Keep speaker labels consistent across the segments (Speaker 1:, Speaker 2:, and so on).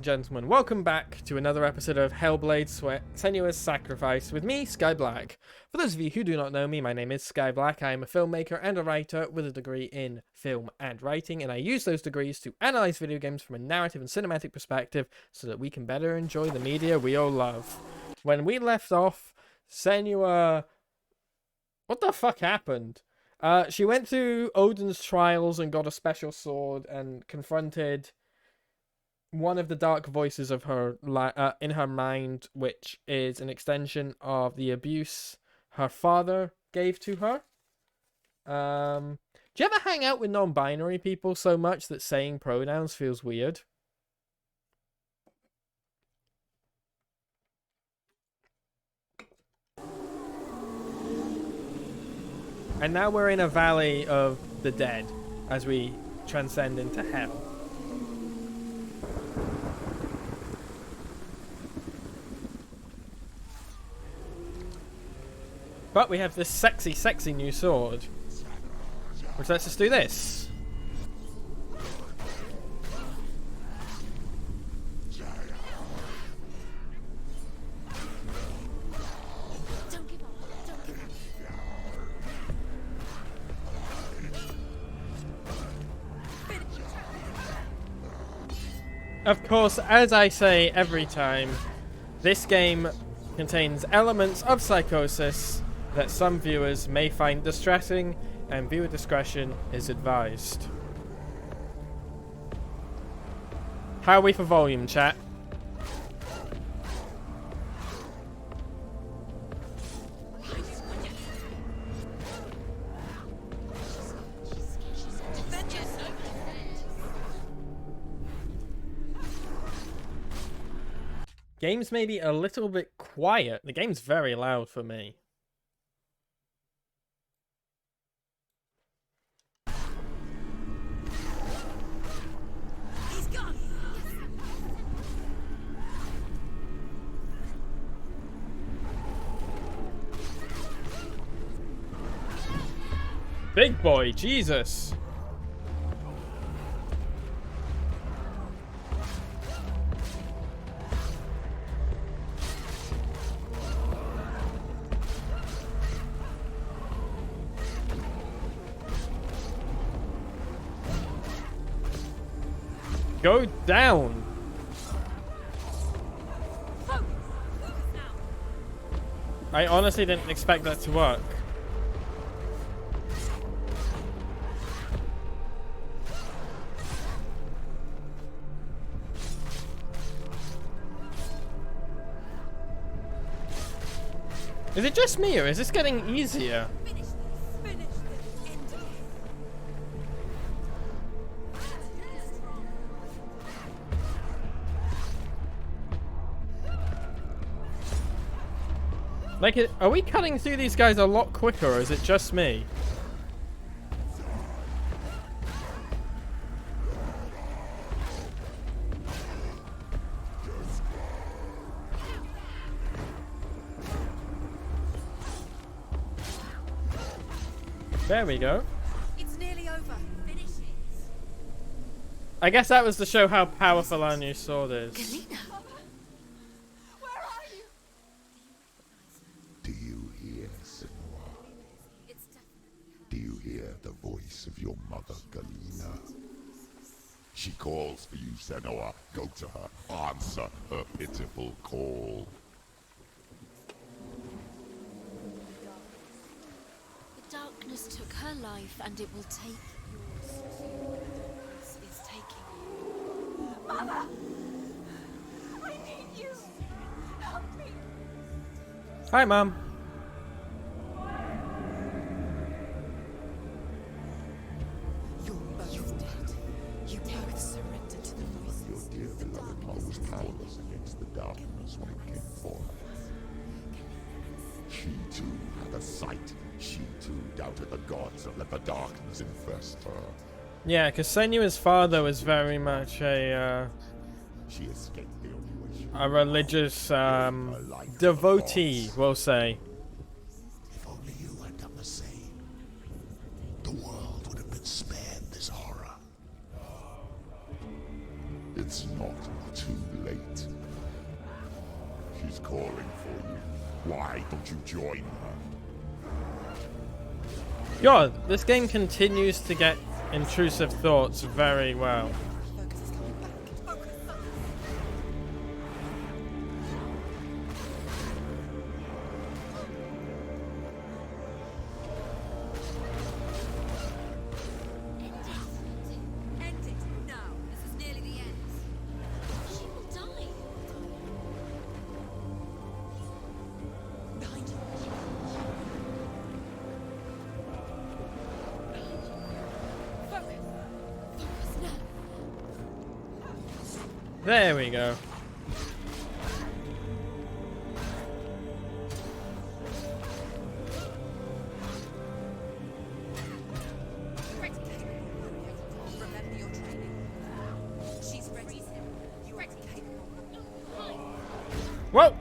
Speaker 1: Gentlemen, welcome back to another episode of Hellblade Senua's Sacrifice with me, Skye Blacke. For those of you who do not know me, my name is Skye Blacke. I am a filmmaker and a writer with a degree in film and writing, and I use those degrees to analyze video games from a narrative and cinematic perspective so that we can better enjoy the media we all love. When we left off, Senua... What the fuck happened? She went through Odin's trials and got a special sword and confronted one of the dark voices of her in her mind, which is an extension of the abuse her father gave to her. Do you ever hang out with non-binary people so much that saying pronouns feels weird? And now we're in a valley of the dead as we transcend into hell. But we have this sexy, sexy new sword, which lets us do this. Of course, as I say every time, this game contains elements of psychosis that some viewers may find distressing, and viewer discretion is advised. How are we for volume, chat? Game's maybe a little bit quiet. The game's very loud for me. Big boy, Jesus. Go down. I honestly didn't expect that to work. Is it just me, or is this getting easier? Like, are we cutting through these guys a lot quicker, or is it just me? There we go.
Speaker 2: It's nearly over. Finish it.
Speaker 1: I guess that was to show how powerful our new sword is.
Speaker 2: Galina. Where are you?
Speaker 3: Do you hear, Senua? Do you hear the voice of your mother, Galina? She calls for you, Senua. Go to her. Answer her pitiful call.
Speaker 2: The darkness took her life, and it will take yours. It's taking you. Mother! I need you! Help me!
Speaker 1: Hi, Mom.
Speaker 2: You're both dead. You both surrendered to the voices.
Speaker 3: Your dear beloved mother was powerless against the darkness when it came for her. She too had a sight. She too doubted the gods and let the darkness infest her.
Speaker 1: Yeah, because Senua's father was very much
Speaker 3: She escaped the only way she
Speaker 1: a religious devotee, we'll say.
Speaker 3: If only you had done the same, the world would have been spared this horror. It's not too calling for you. Why don't you join her?
Speaker 1: God, this game continues to get intrusive thoughts very well.
Speaker 2: End it now. This is nearly the end. She will die. Behind you. Focus. Focus now.
Speaker 1: There we go.
Speaker 2: Remember your training. She's ready. You are capable.
Speaker 1: Whoa!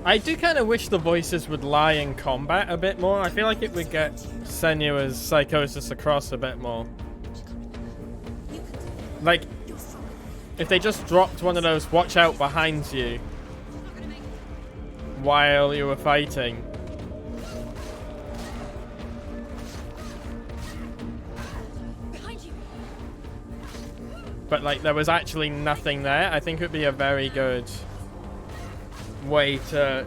Speaker 1: I do kind of wish the voices would lie in combat a bit more. I feel like it would get Senua's psychosis across a bit more. Like, if they just dropped one of those "watch out behind you" while you were fighting.
Speaker 2: Behind you.
Speaker 1: But like there was actually nothing there. I think it would be a very good way to,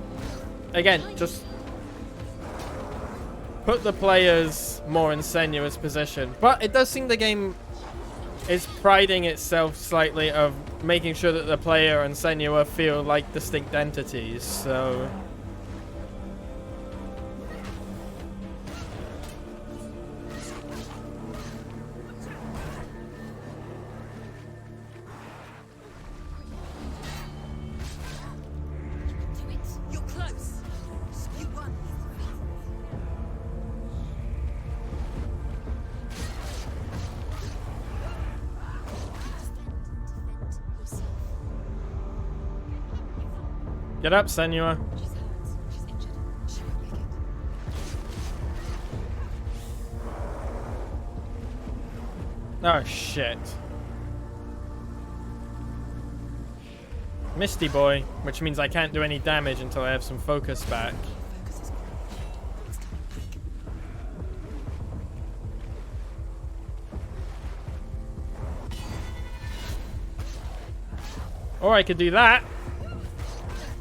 Speaker 1: again, just put the players more in Senua's position. But it does seem the game is priding itself slightly of making sure that the player and Senua feel like distinct entities, so...
Speaker 2: Do it. You're close. You won. Defend yourself.
Speaker 1: Get up, Senua.
Speaker 2: She's hurt. She's injured. She won't make it.
Speaker 1: Oh, shit. Misty Boy, which means I can't do any damage until I have some focus back.
Speaker 2: Focus is gone. It's coming quick.
Speaker 1: Or I could do that.
Speaker 2: Don't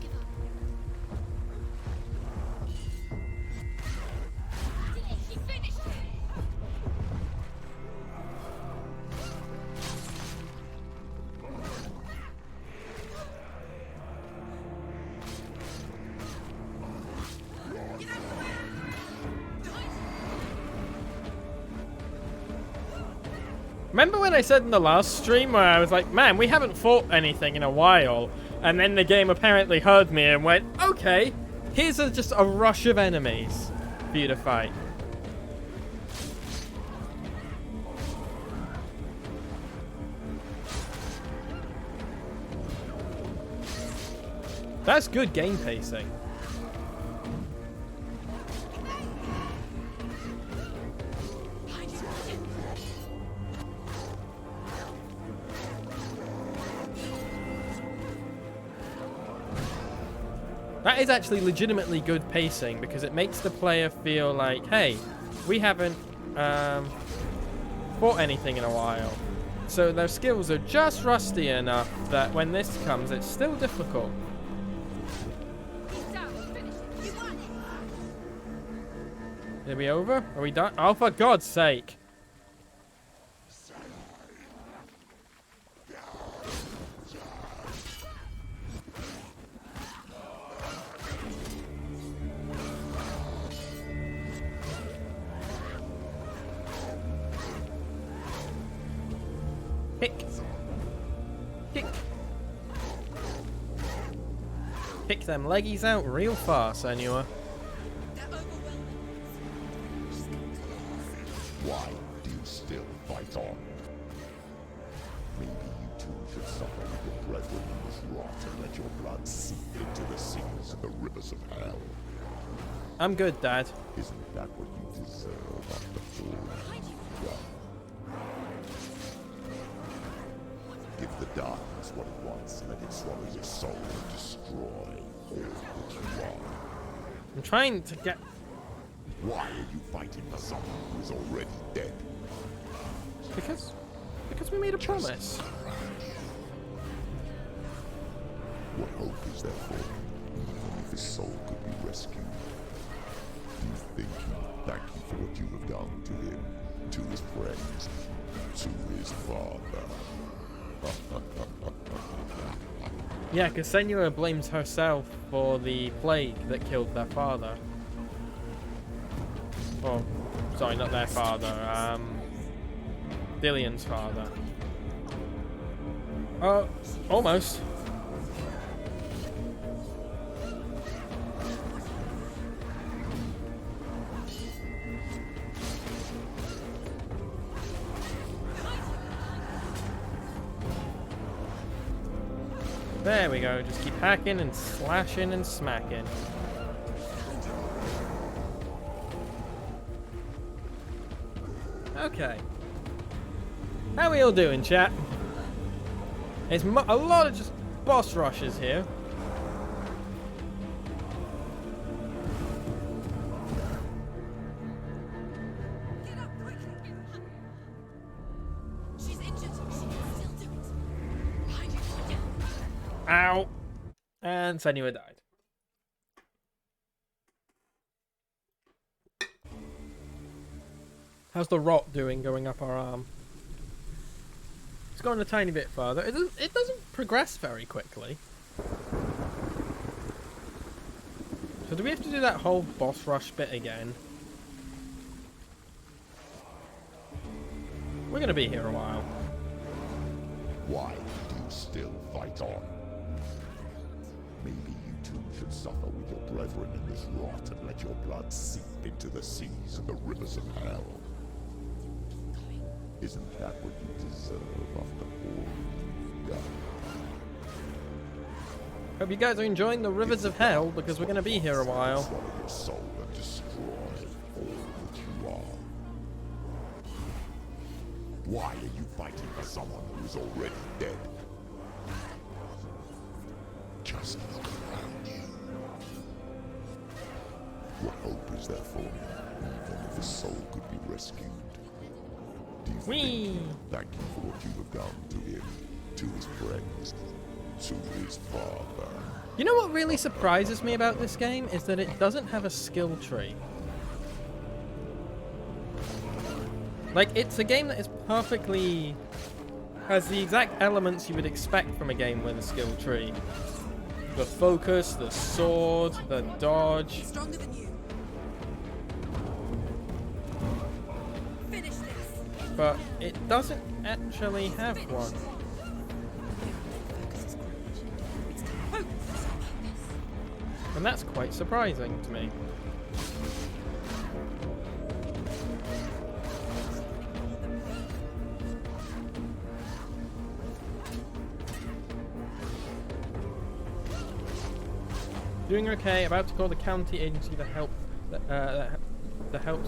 Speaker 2: give up. She finished it.
Speaker 1: Remember when I said in the last stream where I was like, man, we haven't fought anything in a while, and then the game apparently heard me and went, okay, here's just a rush of enemies for you to fight. That's good game pacing. That is actually legitimately good pacing because it makes the player feel like, hey, we haven't fought anything in a while. So their skills are just rusty enough that when this comes, it's still difficult. Are we over? Are we done? Oh, for God's sake. Kick. Kick. Kick them leggies out real fast, Senua.
Speaker 3: Why do you still fight on? Maybe you too should suffer with your brethren in this rot and let your blood seep into the seas of the rivers of hell.
Speaker 1: I'm good, Dad.
Speaker 3: Isn't that what you deserve after all you've done? the darkness what it wants. Let it swallow your soul and destroy all that you are.
Speaker 1: I'm trying to get...
Speaker 3: Why are you fighting for someone who is already dead?
Speaker 1: Because we made a promise.
Speaker 3: What hope is there for him, even if his soul could be rescued? Do you think he'll thank you for what you have done to him, to his friends, to his father?
Speaker 1: Yeah, because Senua blames herself for the plague that killed their father. Oh, sorry, not their father. Dillian's father. Oh, almost. There we go, just keep hacking and slashing and smacking. Okay. How we all doing, chat? It's a lot of just boss rushes here.
Speaker 2: Get up quickly. She's injured. She can still do it. Behind you.
Speaker 1: Ow! And Senua died. How's the rot doing going up our arm? It's going a tiny bit further. It doesn't progress very quickly. So do we have to do that whole boss rush bit again? We're going to be here a while.
Speaker 3: Why do you still fight on? Maybe you too should suffer with your brethren in this rot and let your blood seep into the seas and the rivers of hell. Isn't that what you deserve after all you've done?
Speaker 1: Hope you guys are enjoying the rivers of hell, because we're going to be here a while.
Speaker 3: Swallow your soul and destroy all that you are. Why are you fighting for someone who is already dead? Just look around you. What hope is there for him, even if his soul could be rescued? Do you think he'll thank you for what you have done to him, to his friends, to his father?
Speaker 1: You know what really surprises me about this game is that it doesn't have a skill tree. Like, it's a game that is perfectly... has the exact elements you would expect from a game with a skill tree. The focus, the sword, the dodge.
Speaker 2: Stronger than you. Finish this.
Speaker 1: But it doesn't actually have one. And that's quite surprising to me. Doing okay. About to call the county agency that helps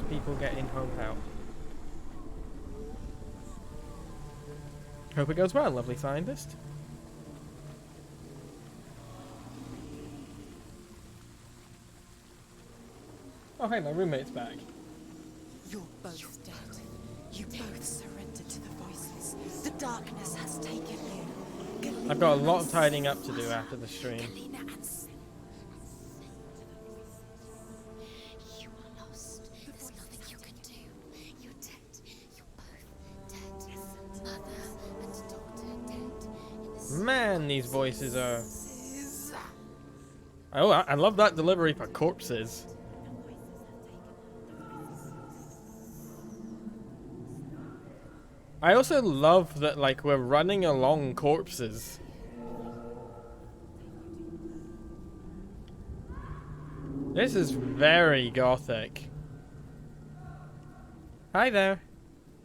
Speaker 1: people get in home help. Hope it goes well, lovely scientist. Oh hey, my roommate's back.
Speaker 4: You're both dead. You both surrendered to the voices. The darkness has taken you.
Speaker 1: I've got a lot of tidying up to do after the stream.
Speaker 2: Galena and you are lost. There's nothing you can do. You're dead. You're both dead. Mother and daughter dead.
Speaker 1: Man, these voices are... Oh, I love that delivery for corpses. I also love that, like, we're running along corpses. This is very gothic. Hi there.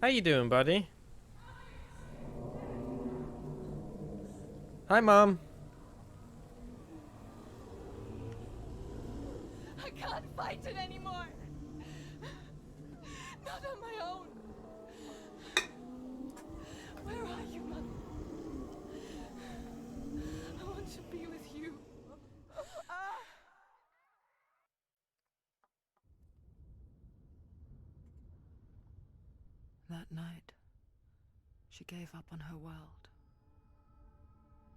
Speaker 1: How you doing, buddy? Hi, Mom.
Speaker 4: I can't fight it anymore. Not on my own. Where are you, Mother? that night, she gave up on her world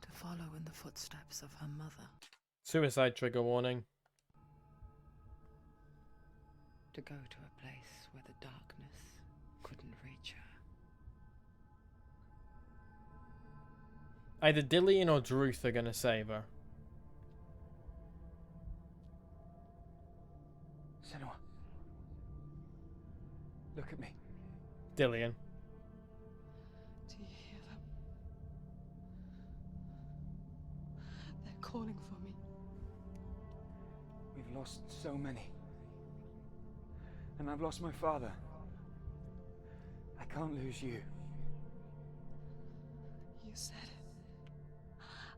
Speaker 4: to follow in the footsteps of her mother.
Speaker 1: Suicide trigger warning.
Speaker 4: To go to a place where the darkness couldn't reach her.
Speaker 1: Either Dillian or Druth are gonna save her.
Speaker 5: Senua. Look at me.
Speaker 1: Dillian.
Speaker 4: Do you hear them? They're calling for me.
Speaker 5: We've lost so many. And I've lost my father. I can't lose you.
Speaker 4: You said it.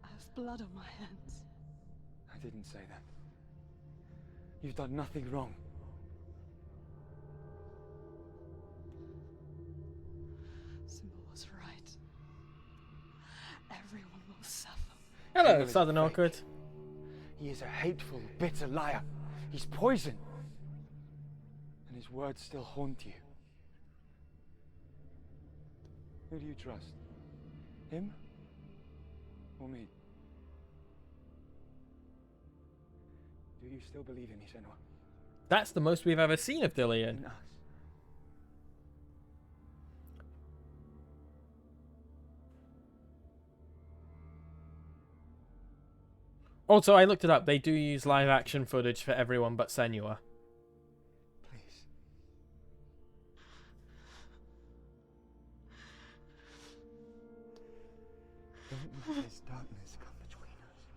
Speaker 4: I have blood on my hands.
Speaker 5: I didn't say that. You've done nothing wrong.
Speaker 4: Simba was right. Everyone will suffer.
Speaker 1: Hello,
Speaker 5: Evil is
Speaker 1: Southern
Speaker 5: fake.
Speaker 1: Awkward.
Speaker 5: He is a hateful, bitter liar. He's poison. And his words still haunt you. Who do you trust? Him? Or me? Do you still believe in me, Senua?
Speaker 1: That's the most we've ever seen of Dillian.
Speaker 5: In us?
Speaker 1: Also, I looked it up. They do use live action footage for everyone but Senua.
Speaker 5: Please. Don't let this darkness come between us.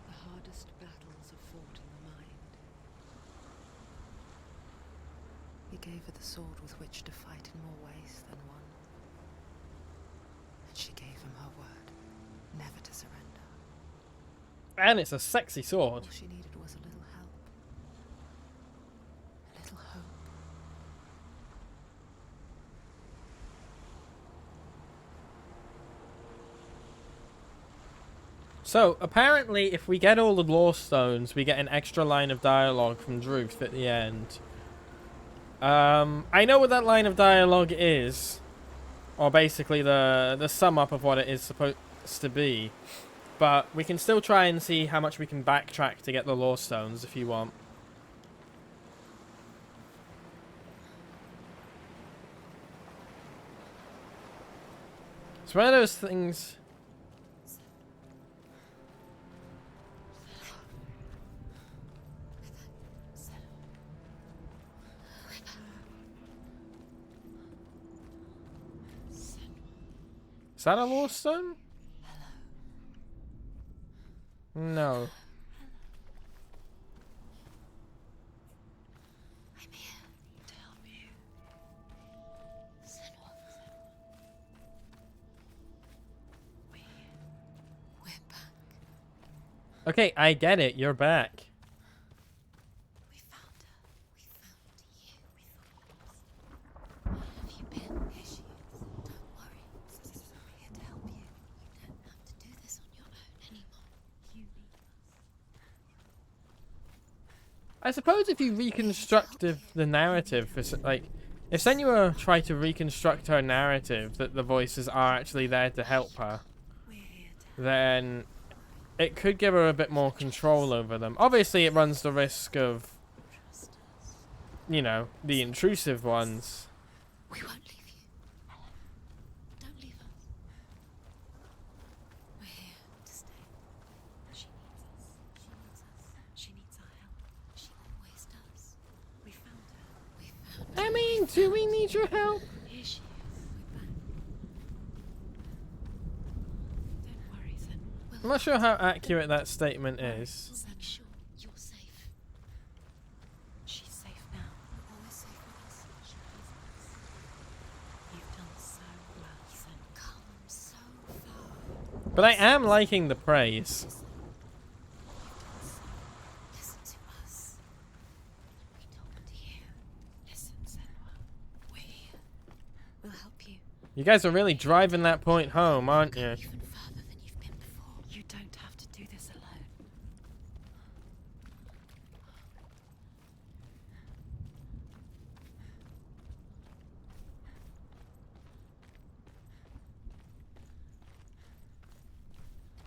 Speaker 4: The hardest battles are fought in the mind. He gave her the sword with which to fight in more ways than one. And she gave him her word, never to surrender.
Speaker 1: And it's a sexy sword.
Speaker 4: All she needed was a little help. A little hope.
Speaker 1: So, apparently, if we get all the lore stones, we get an extra line of dialogue from Druth at the end. I know what that line of dialogue is. Or basically the sum up of what it is supposed to be. But we can still try and see how much we can backtrack to get the lore stones if you want. It's one of those things... Is that a lore stone? No.
Speaker 2: I'm here to help you. Senua. We're back.
Speaker 1: Okay, I get it. You're back.
Speaker 2: We found her. We found you. We thought. Where have you been? Here she is. Don't worry. We're here to help you. You don't have to do this on your own anymore. You need us.
Speaker 1: I suppose if you reconstruct the narrative, for, like, if Senua tried to reconstruct her narrative that the voices are actually there to help her,
Speaker 2: We're here to
Speaker 1: then it could give her a bit more control over them. Obviously, it runs the risk of,
Speaker 2: trust us.
Speaker 1: you know, the intrusive ones.
Speaker 2: We won't leave you. Don't leave us. We're here to stay. She needs us. She needs us. She needs our help. She always does. We found her. We found her.
Speaker 1: I mean, do we need your help?
Speaker 2: Here she is. We're back. Don't worry, Zen.
Speaker 1: I'm not sure how accurate that statement is.
Speaker 2: We'll make sure you're safe. She's safe now. You're always safe with us. She is us. You've done so well, Zen. Come so far.
Speaker 1: But I am liking the praise.
Speaker 2: Listen to us. We talk to you. Listen, Senua.
Speaker 1: You guys are really driving that point home, aren't you?
Speaker 2: Even further than you've been before.
Speaker 4: You don't have to do this alone.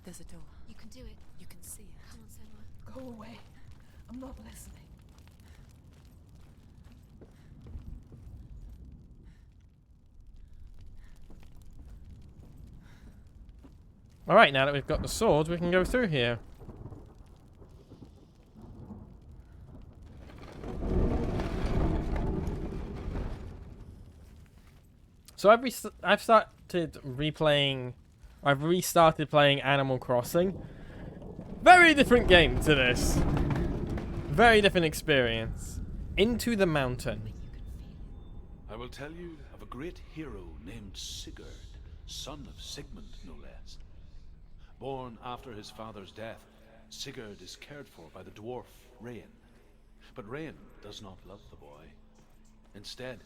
Speaker 4: There's a door.
Speaker 2: You can do it.
Speaker 4: You can see it.
Speaker 2: Come on, Senua.
Speaker 4: Go away. I'm not listening.
Speaker 1: Alright, now that we've got the sword, we can go through here. So I've restarted playing Animal Crossing. Very different game to this. Very different experience. Into the Mountain.
Speaker 6: I will tell you of a great hero named Sigurd, son of Sigmund, no less. Born after his father's death, Sigurd is cared for by the dwarf Rain. But Rain does not love the boy. Instead,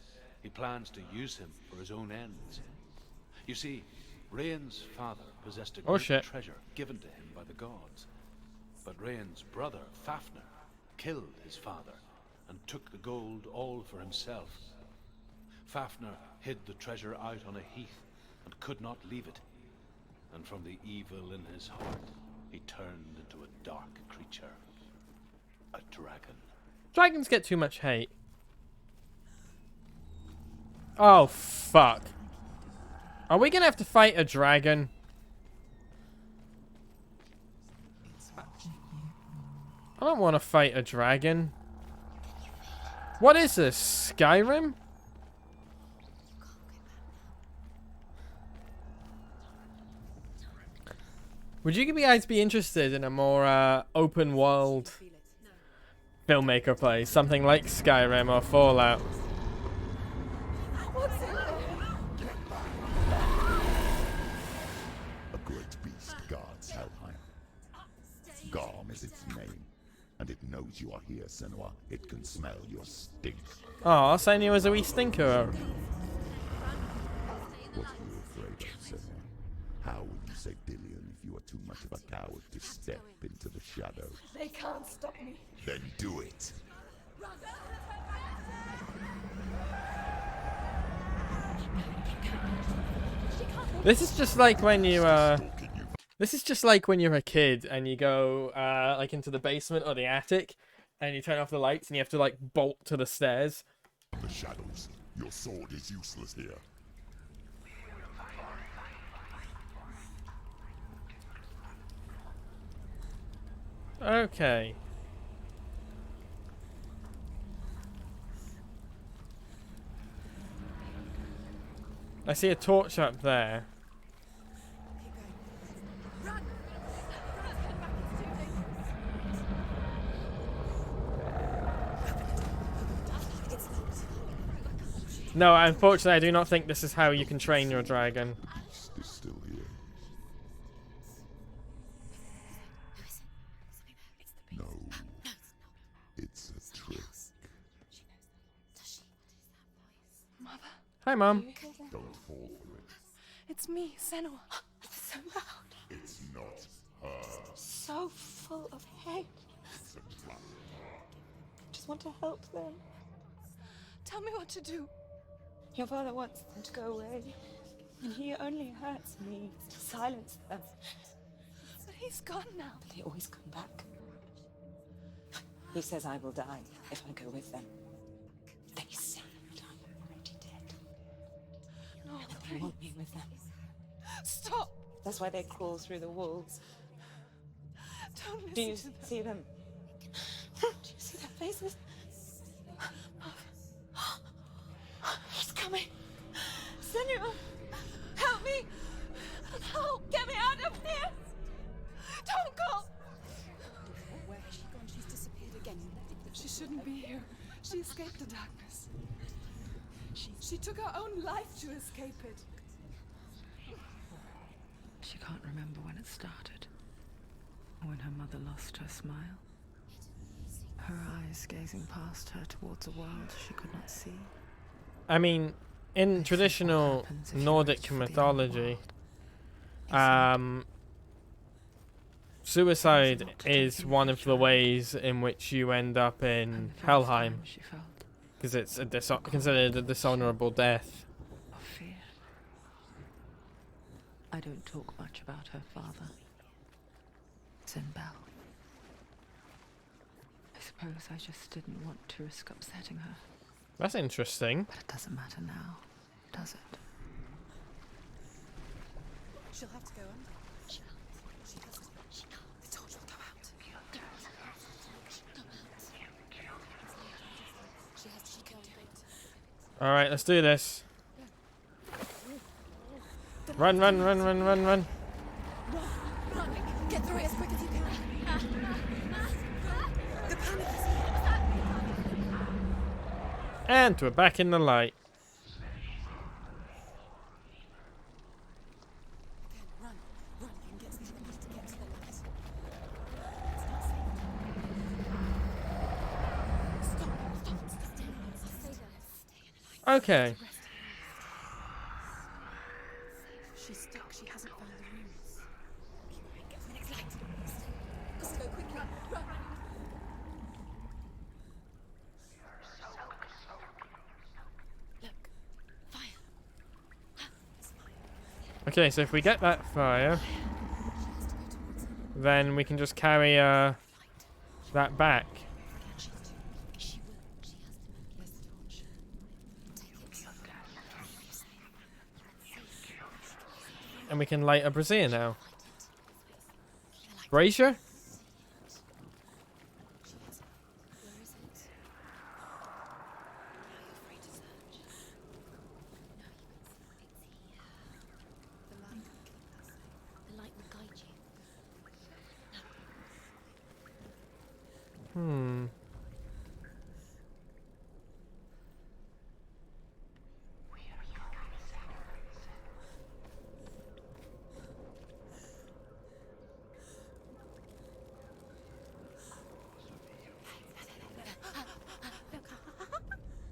Speaker 6: he plans to use him for his own ends. You see, Rain's father possessed a great treasure given to him by the gods. But Rain's brother, Fafnir, killed his father and took the gold all for himself. Fafnir hid the treasure out on a heath and could not leave it. And from the evil in his heart, he turned into a dark creature. A dragon.
Speaker 1: Dragons get too much hate. Oh, fuck. Are we gonna have to fight a dragon? I don't want to fight a dragon. What is this? Skyrim? Would you guys be interested in a more open world filmmaker play? Something like Skyrim or Fallout?
Speaker 3: A great beast guards Helheim. Garm is its name, and it knows you are here, Senua. It can smell your stink.
Speaker 1: Oh, Senua was a wee stinker.
Speaker 3: What are you afraid of, Senua? How would you say Dillion if you are too much of a coward to step into the shadows?
Speaker 4: They can't stop me.
Speaker 3: Then do it!
Speaker 1: This is just like when you this is just like when you're a kid and you go like into the basement or the attic and you turn off the lights and you have to like bolt to the stairs.
Speaker 3: The shadows. Your sword is useless here.
Speaker 1: Okay. I see a torch up there. No, unfortunately, I do not think this is how you can train your dragon.
Speaker 3: Beast is still here. No. It's a trick.
Speaker 4: Mother,
Speaker 1: Hi, Mom.
Speaker 3: Don't fall for it.
Speaker 4: it's me, Senua. It's so loud.
Speaker 3: It's not her.
Speaker 4: So full of hate.
Speaker 3: Senua.
Speaker 4: Just want to help them. Tell me what to do. Your father wants them to go away, and he only hurts me to silence them. But he's gone now. But they always come back. He says I will die if I go with them. They say that I'm already dead. No, they want me with them. Stop! That's why they crawl through the walls. Don't listen. Do you see them? Do you see their faces? He's coming. Senua, help me. Help, get me out of here. Don't go.
Speaker 2: Where has she gone? She's disappeared again.
Speaker 7: She shouldn't be here. She escaped the darkness. She took her own life to escape it.
Speaker 8: She can't remember when it started. When her mother lost her smile. Her eyes gazing past her towards a world she could not see.
Speaker 1: I mean, in
Speaker 8: This is what
Speaker 1: traditional
Speaker 8: happens if you
Speaker 1: Nordic
Speaker 8: reach for the
Speaker 1: mythology,
Speaker 8: underworld.
Speaker 1: suicide
Speaker 8: Not to
Speaker 1: is
Speaker 8: take
Speaker 1: one
Speaker 8: in
Speaker 1: of
Speaker 8: for
Speaker 1: the
Speaker 8: a child.
Speaker 1: ways in which you end up in
Speaker 8: And for this
Speaker 1: Helheim,
Speaker 8: time she felt
Speaker 1: because it's a considered a dishonorable death.
Speaker 8: of fear. I don't talk much about her father. Bell. I suppose I just didn't want to risk upsetting her.
Speaker 1: That's interesting.
Speaker 8: But it doesn't matter now, does it?
Speaker 7: She'll have to go under. She has to. The torch will go out. She can do it.
Speaker 1: All right, let's do this. Run, run, run, run, run, run.
Speaker 7: Run! Get through it as quick as you can. The panic is here.
Speaker 1: And we're back in the light.
Speaker 7: Again, run. Run. You can get to the light. Get to the light. It's not safe. Stop. Stay there.
Speaker 1: Okay.
Speaker 7: She's stuck. She hasn't found the runes. Get to the next light. Let's go quickly. Run. Look. Fire. It's fire.
Speaker 1: Okay, so if we get that fire, then we can just carry that back.
Speaker 7: She will. She has to make this torch. Take it.
Speaker 1: And we can light a brazier now. Brazier?
Speaker 2: Where is it? Are you afraid to search? No, it's here. The light will keep us safe. The light will guide you.
Speaker 1: Hmm.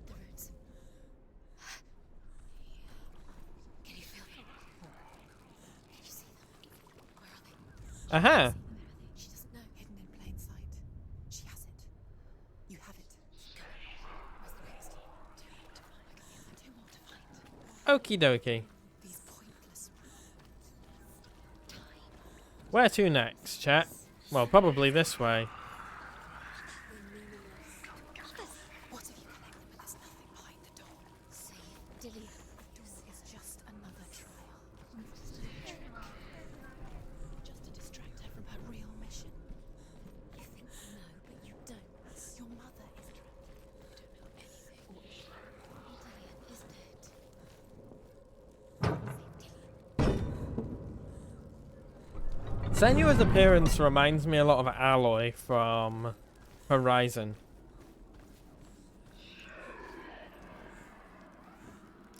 Speaker 2: The roots. Can you feel them? Can you see them? Where are they?
Speaker 1: Aha!
Speaker 2: She doesn't know.
Speaker 7: Hidden in plain sight. She has it. You have it.
Speaker 2: Where's the next? Two more to find.
Speaker 7: Two more to find.
Speaker 1: Okie dokie.
Speaker 7: These pointless
Speaker 1: Where to next, chat? Well, probably this way.
Speaker 7: What have you collected? But there's nothing behind the door.
Speaker 2: Save Dilly.
Speaker 7: This is just another trial. Just to distract her from her real mission.
Speaker 2: You think you know, but you don't.
Speaker 7: Your mother is trapped. You don't know anything.
Speaker 2: Dillian is dead.
Speaker 1: Senua's appearance reminds me a lot of Aloy from Horizon.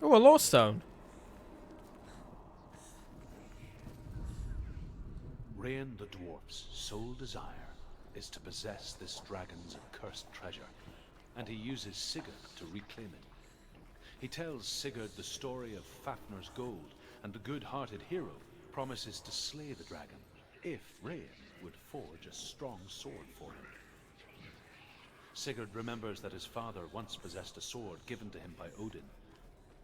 Speaker 1: Oh, a Law Stone.
Speaker 6: Rain the dwarf's sole desire is to possess this dragon's accursed treasure, and he uses Sigurd to reclaim it. He tells Sigurd the story of Fafnir's gold, and the good-hearted hero promises to slay the dragon if Rain would forge a strong sword for him. Sigurd remembers that his father once possessed a sword given to him by Odin.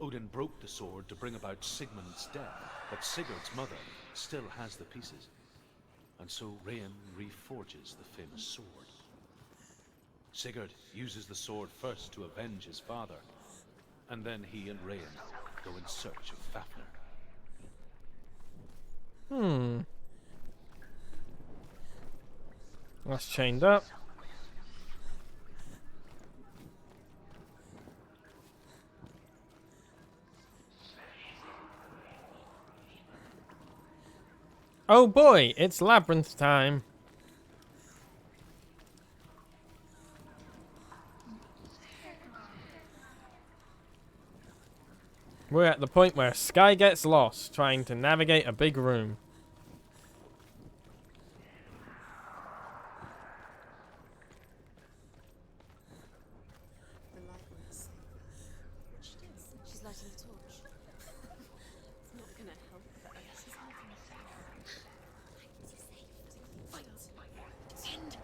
Speaker 6: Odin broke the sword to bring about Sigmund's death, but Sigurd's mother still has the pieces. And so Rain reforges the famous sword. Sigurd uses the sword first to avenge his father, and then he and Rain go in search of Fafnir.
Speaker 1: Hmm. That's chained up. Oh boy, it's labyrinth time. We're at the point where Skye gets lost trying to navigate a big room.
Speaker 2: The light won't save her. She does. She's like lighting the torch. It's not gonna help her. She's having a shower. She's safe. Fight. End.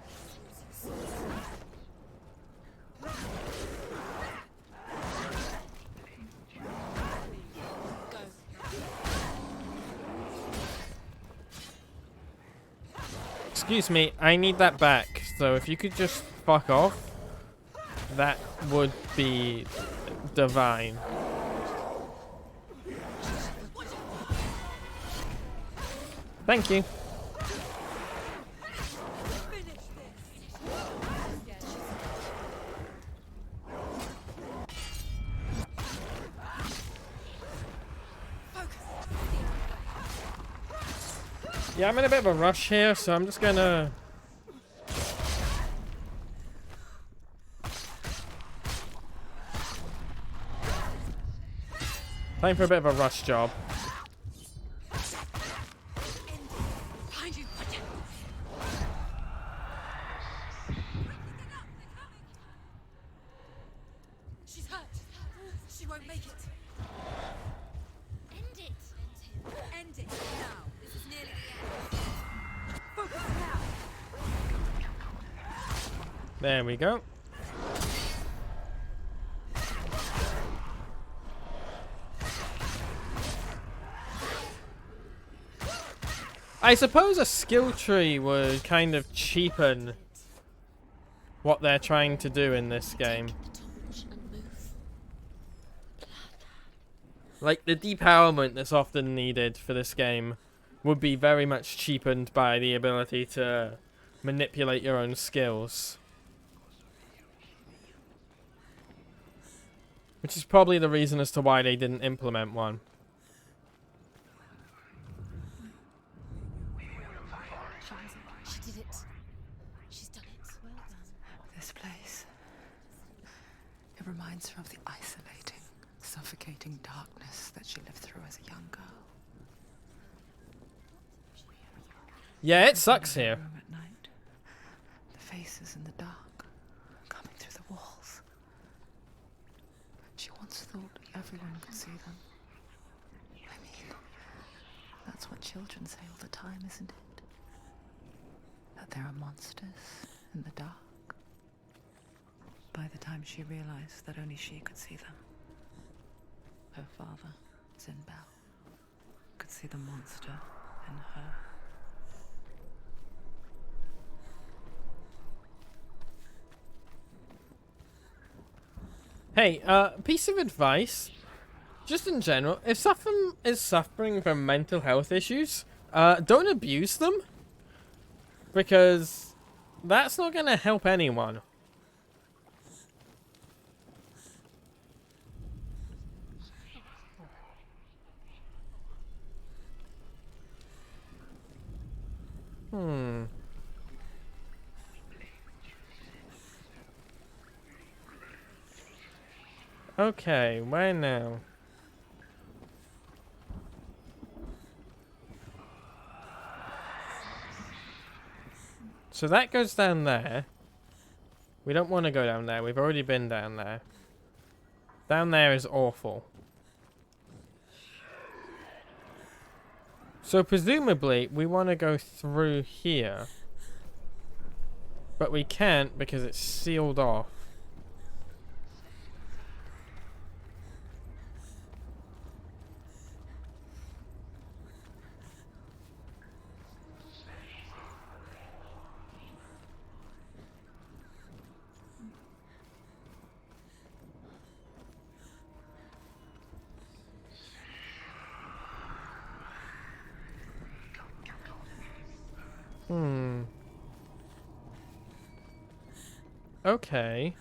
Speaker 2: Go.
Speaker 1: Excuse me, I need that back. So if you could just fuck off, that would be divine. Thank you. Yeah, I'm in a bit of a rush here, so I'm just gonna... Time for a bit of a rush job.
Speaker 2: She's hurt. She won't make it. End it. End it now. This is nearly the end. Focus now.
Speaker 1: There we go. I suppose a skill tree would kind of cheapen what they're trying to do in this game. Like, the depowerment that's often needed for this game would be very much cheapened by the ability to manipulate your own skills. Which is probably the reason as to why they didn't implement one.
Speaker 2: She did it. She's done it. Well done.
Speaker 8: This place. It reminds her of the isolating, suffocating darkness that she lived through as a young girl.
Speaker 1: Yeah, it sucks here.
Speaker 8: Room at night. The faces in the dark, coming through the walls. She once thought everyone could see them. I mean, that's what children say all the time, isn't it? That there are monsters in the dark. By the time she realized that only she could see them, her father, Zinbel, could see the monster in her.
Speaker 1: Hey, piece of advice. Just in general, if someone is suffering from mental health issues, don't abuse them. Because that's not going to help anyone. Okay, where now? So that goes down there. We don't want to go down there. We've already been down there. Down there is awful. So presumably we want to go through here. But we can't because it's sealed off. Okay.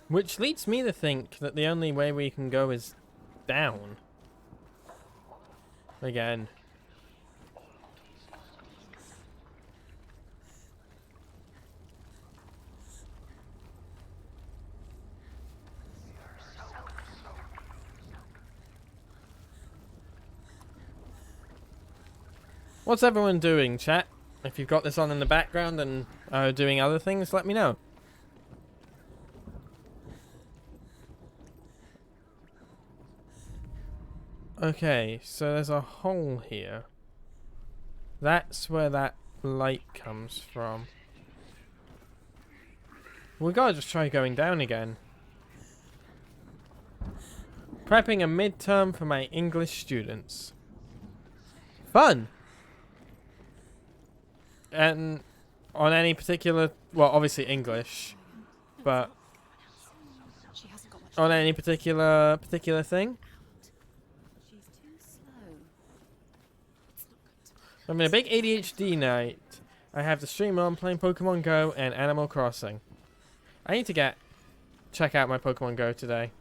Speaker 1: Which leads me to think that the only way we can go is down. Again. What's everyone doing, chat? If you've got this on in the background and are doing other things, let me know. Okay, so there's a hole here. That's where that light comes from. We gotta just try going down again. Prepping a midterm for my English students. Fun! And on any particular, well, obviously English, but on any particular thing. I'm in a big ADHD night. I have the stream on playing Pokemon Go and Animal Crossing. I need to check out my Pokemon Go today.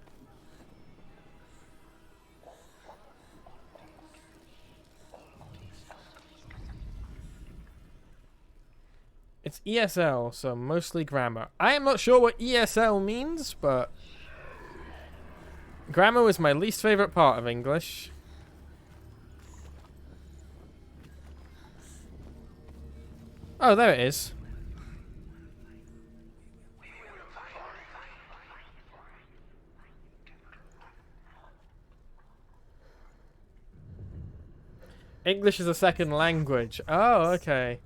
Speaker 1: It's ESL, so mostly grammar. I am not sure what ESL means, but grammar was my least favorite part of English. Oh, there it is. English is a second language. Oh, okay.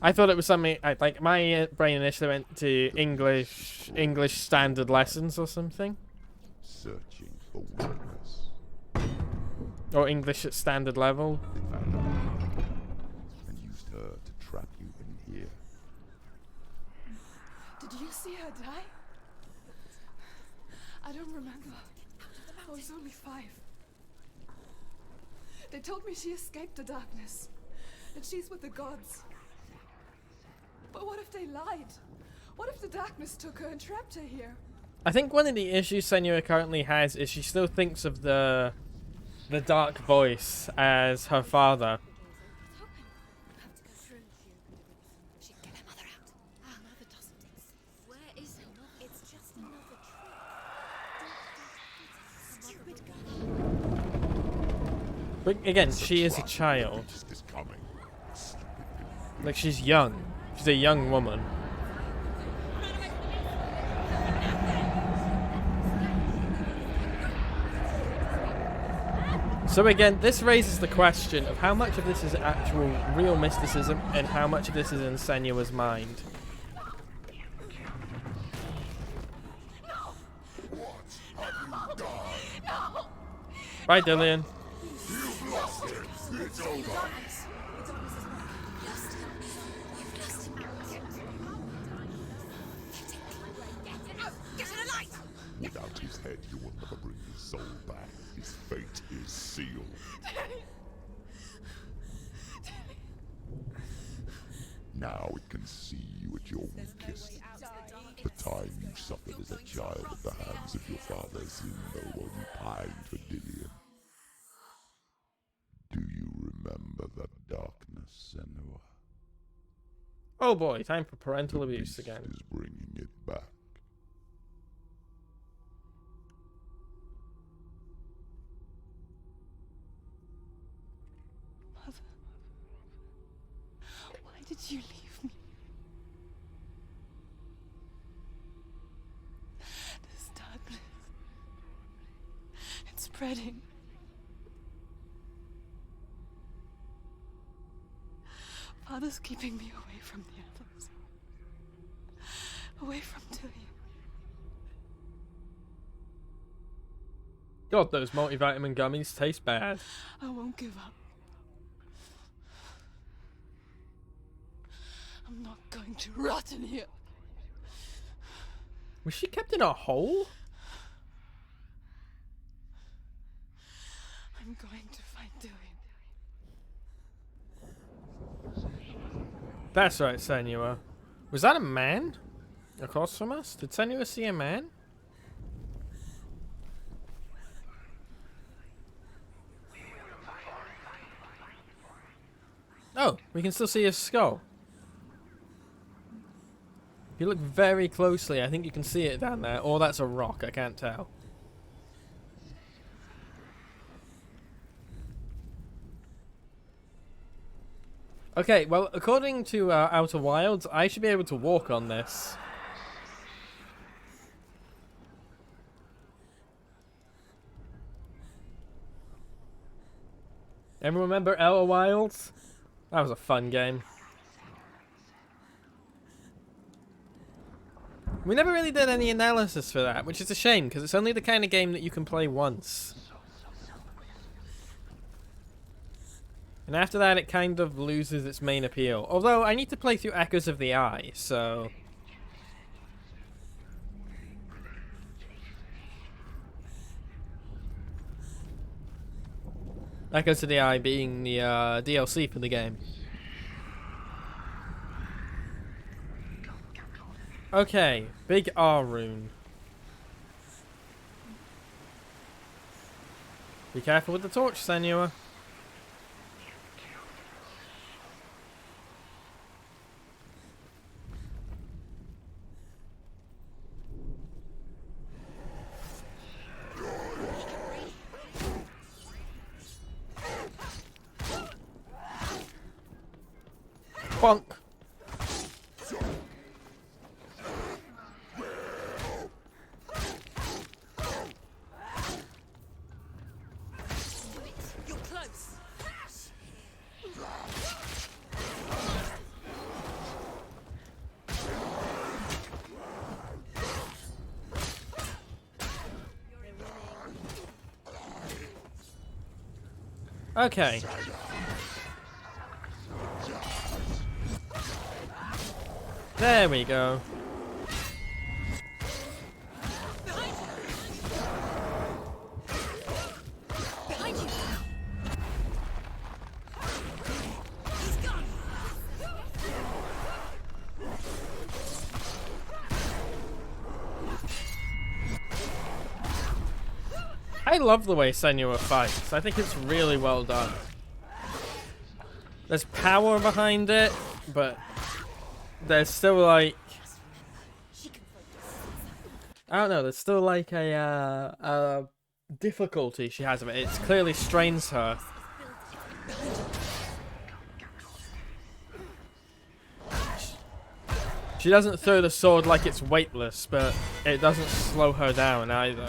Speaker 1: I thought it was something like my brain initially went to English standard lessons or something.
Speaker 3: Searching for weakness.
Speaker 1: Or English at standard level.
Speaker 3: And used her to trap you in here.
Speaker 7: Did you see her die? I don't remember. I was only 5. They told me she escaped the darkness. That she's with the gods. But what if they lied? What if the darkness took her and trapped her here?
Speaker 1: I think one of the issues Senua currently has is she still thinks of the dark voice as her father. But again, she is a child. Like, she's young. She's a young woman. So again, this raises the question of how much of this is actual real mysticism and how much of this is in Senua's mind. Bye, Dillian.
Speaker 3: You've lost it. It's over. Without his head, you will never bring his soul back. His fate is sealed. Now it can see you at your weakest. The time you suffered as a child at the hands of your father seemed no while you pined for Dillian. Do you remember that darkness, Senua?
Speaker 1: Oh boy, time for parental abuse again.
Speaker 3: Is bringing it back.
Speaker 4: Mother, why did you leave me? This darkness, it's spreading. Father's keeping me away from the others. Away from Dillian.
Speaker 1: God, those multivitamin gummies taste bad.
Speaker 4: I won't give up. I'm not going to rot in here.
Speaker 1: Was she kept in a hole?
Speaker 4: I'm going to find Dillian.
Speaker 1: That's right, Senua. Was that a man across from us? Did Senua see a man? Oh, we can still see his skull. If you look very closely, I think you can see it down there. Or that's a rock, I can't tell. Okay, well, according to Outer Wilds, I should be able to walk on this. Everyone remember Outer Wilds? That was a fun game. We never really did any analysis for that, which is a shame, because it's only the kind of game that you can play once. And after that, it kind of loses its main appeal. Although, I need to play through Echoes of the Eye, so... Echoes of the Eye being the DLC for the game. Okay, big R rune. Be careful with the torch, Senua. Bonk.
Speaker 2: You're close.
Speaker 1: Okay. There we go.
Speaker 2: Behind you. He's gone.
Speaker 1: I love the way Senua fights. I think it's really well done. There's power behind it, but there's still like... I don't know, there's still like a difficulty she has of it. It clearly strains her. She doesn't throw the sword like it's weightless, but it doesn't slow her down either.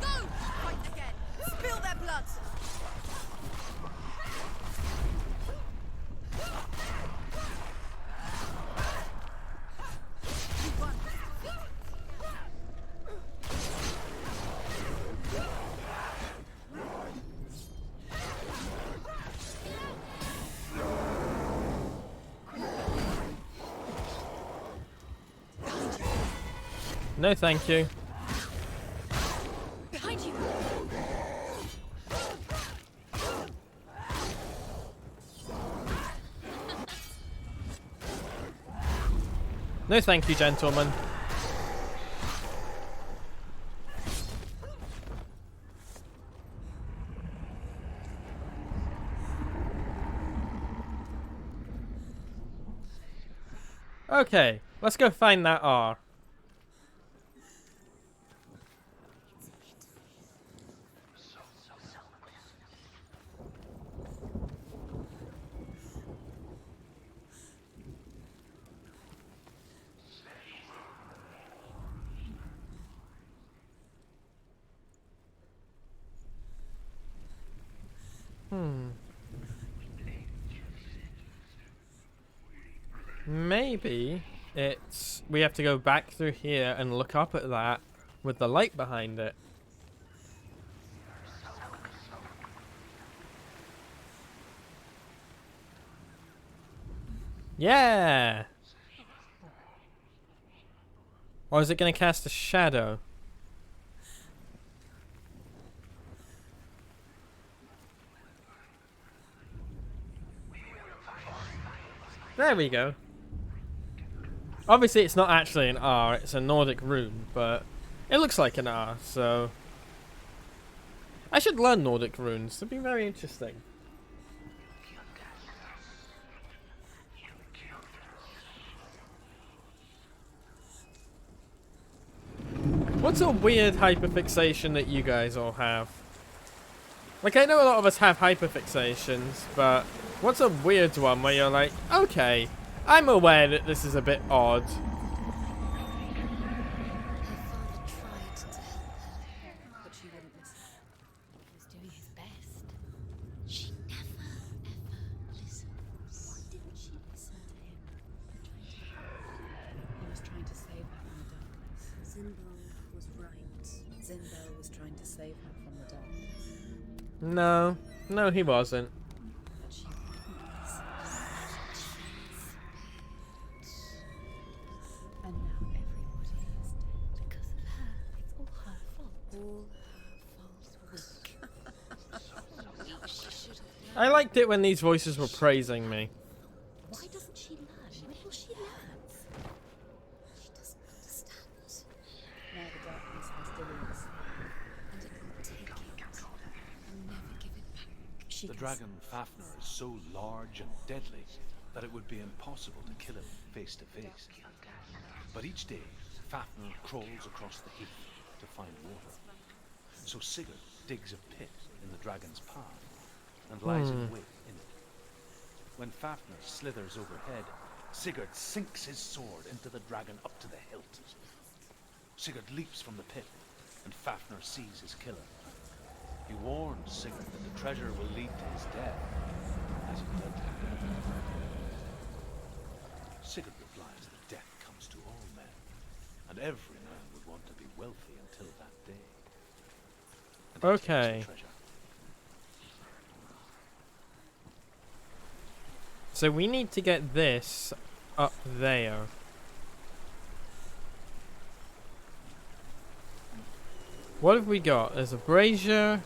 Speaker 2: Go! Fight again. Spill their blood. You won.
Speaker 1: No, thank you.
Speaker 2: Behind you.
Speaker 1: No, thank you, gentlemen. Okay, let's go find that R. Maybe it's... we have to go back through here and look up at that with the light behind it. Yeah! Or is it going to cast a shadow? There we go. Obviously it's not actually an R, it's a Nordic rune, but it looks like an R, so... I should learn Nordic runes, it'd be very interesting. What's a weird hyperfixation that you guys all have? Like, I know a lot of us have hyperfixations, but what's a weird one where you're like, okay, I'm aware that this is a bit odd.
Speaker 2: Her father tried to help her, but she wouldn't listen. He was doing his best. She never, ever listens. Why didn't she listen to him?
Speaker 9: He was trying to save her from the darkness.
Speaker 10: Zinbo was right. Zinbo was trying to save her from the darkness.
Speaker 1: No, no, he wasn't.
Speaker 10: But she wouldn't listen. And now everybody is dead.
Speaker 2: Because of her. It's all her fault.
Speaker 10: All her fault.
Speaker 2: She should have
Speaker 1: I liked it when these voices were praising me.
Speaker 2: Why doesn't she learn? When will she learn? She doesn't understand.
Speaker 10: Now the darkness has Dillian's.
Speaker 2: And it will take it. And never give it back.
Speaker 10: She
Speaker 6: The
Speaker 10: can
Speaker 6: dragon Fafnir is so large and deadly that it would be impossible to kill him face to face. But each day, Fafnir crawls across the heath to find water. So Sigurd digs a pit in the dragon's path and lies in wait in it. When Fafnir slithers overhead, Sigurd sinks his sword into the dragon up to the hilt. Sigurd leaps from the pit, and Fafnir sees his killer. He warns Sigurd that the treasure will lead to his death, as it did. Sigurd replies that death comes to all men, and every man would want to be wealthy until that day. And he takes the
Speaker 1: Okay.
Speaker 6: treasure.
Speaker 1: So we need to get this up there. What have we got? There's a brazier.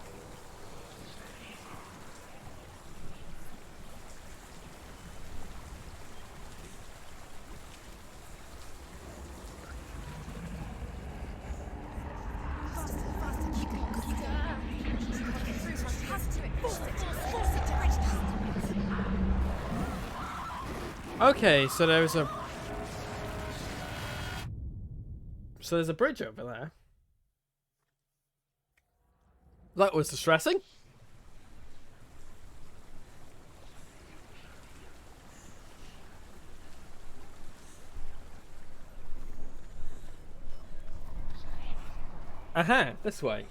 Speaker 1: Okay, so there's a bridge over there. That was distressing. Aha, this way.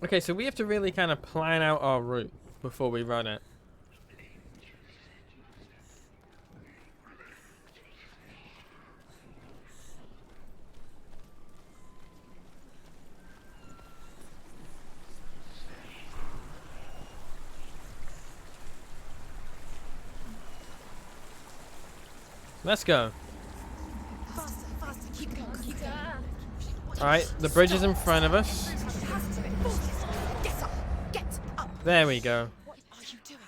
Speaker 1: Okay, so we have to really kind of plan out our route before we run it. Let's go. Alright, the bridge is in front of us. There we go.
Speaker 2: What are you doing?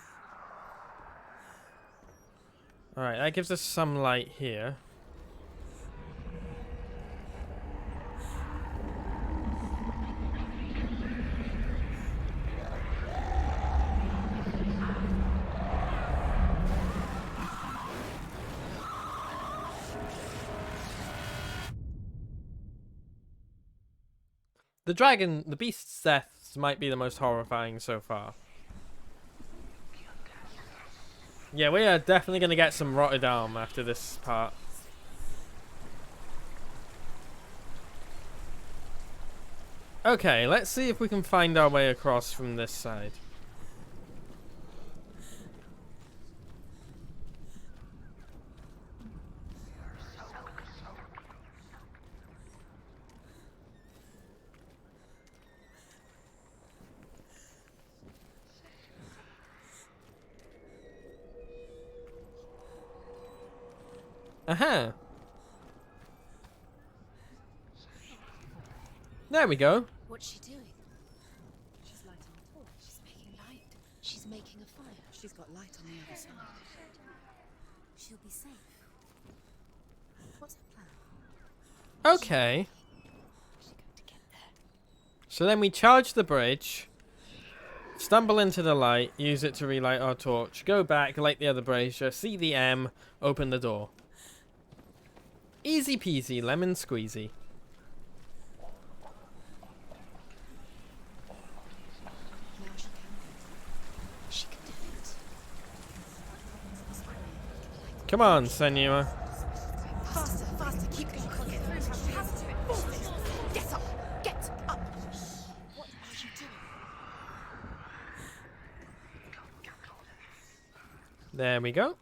Speaker 1: Alright, that gives us some light here. The beast's deaths might be the most horrifying so far. Yeah, we are definitely going to get some rotted arm after this part. Okay, let's see if we can find our way across from this side. Aha! There we go.
Speaker 2: What's she doing?
Speaker 10: She's lighting a torch.
Speaker 2: She's making light. She's making a fire.
Speaker 10: She's got light on the other side.
Speaker 2: She'll be safe. What's her plan?
Speaker 1: Okay. So then we charge the bridge, stumble into the light, use it to relight our torch, go back, light the other brazier, see the M, open the door. Easy peasy, lemon squeezy. Come on, Senua.
Speaker 2: Faster, faster, keep going. Get through. She has to do it. Get up, get up. What are you doing?
Speaker 1: There we go.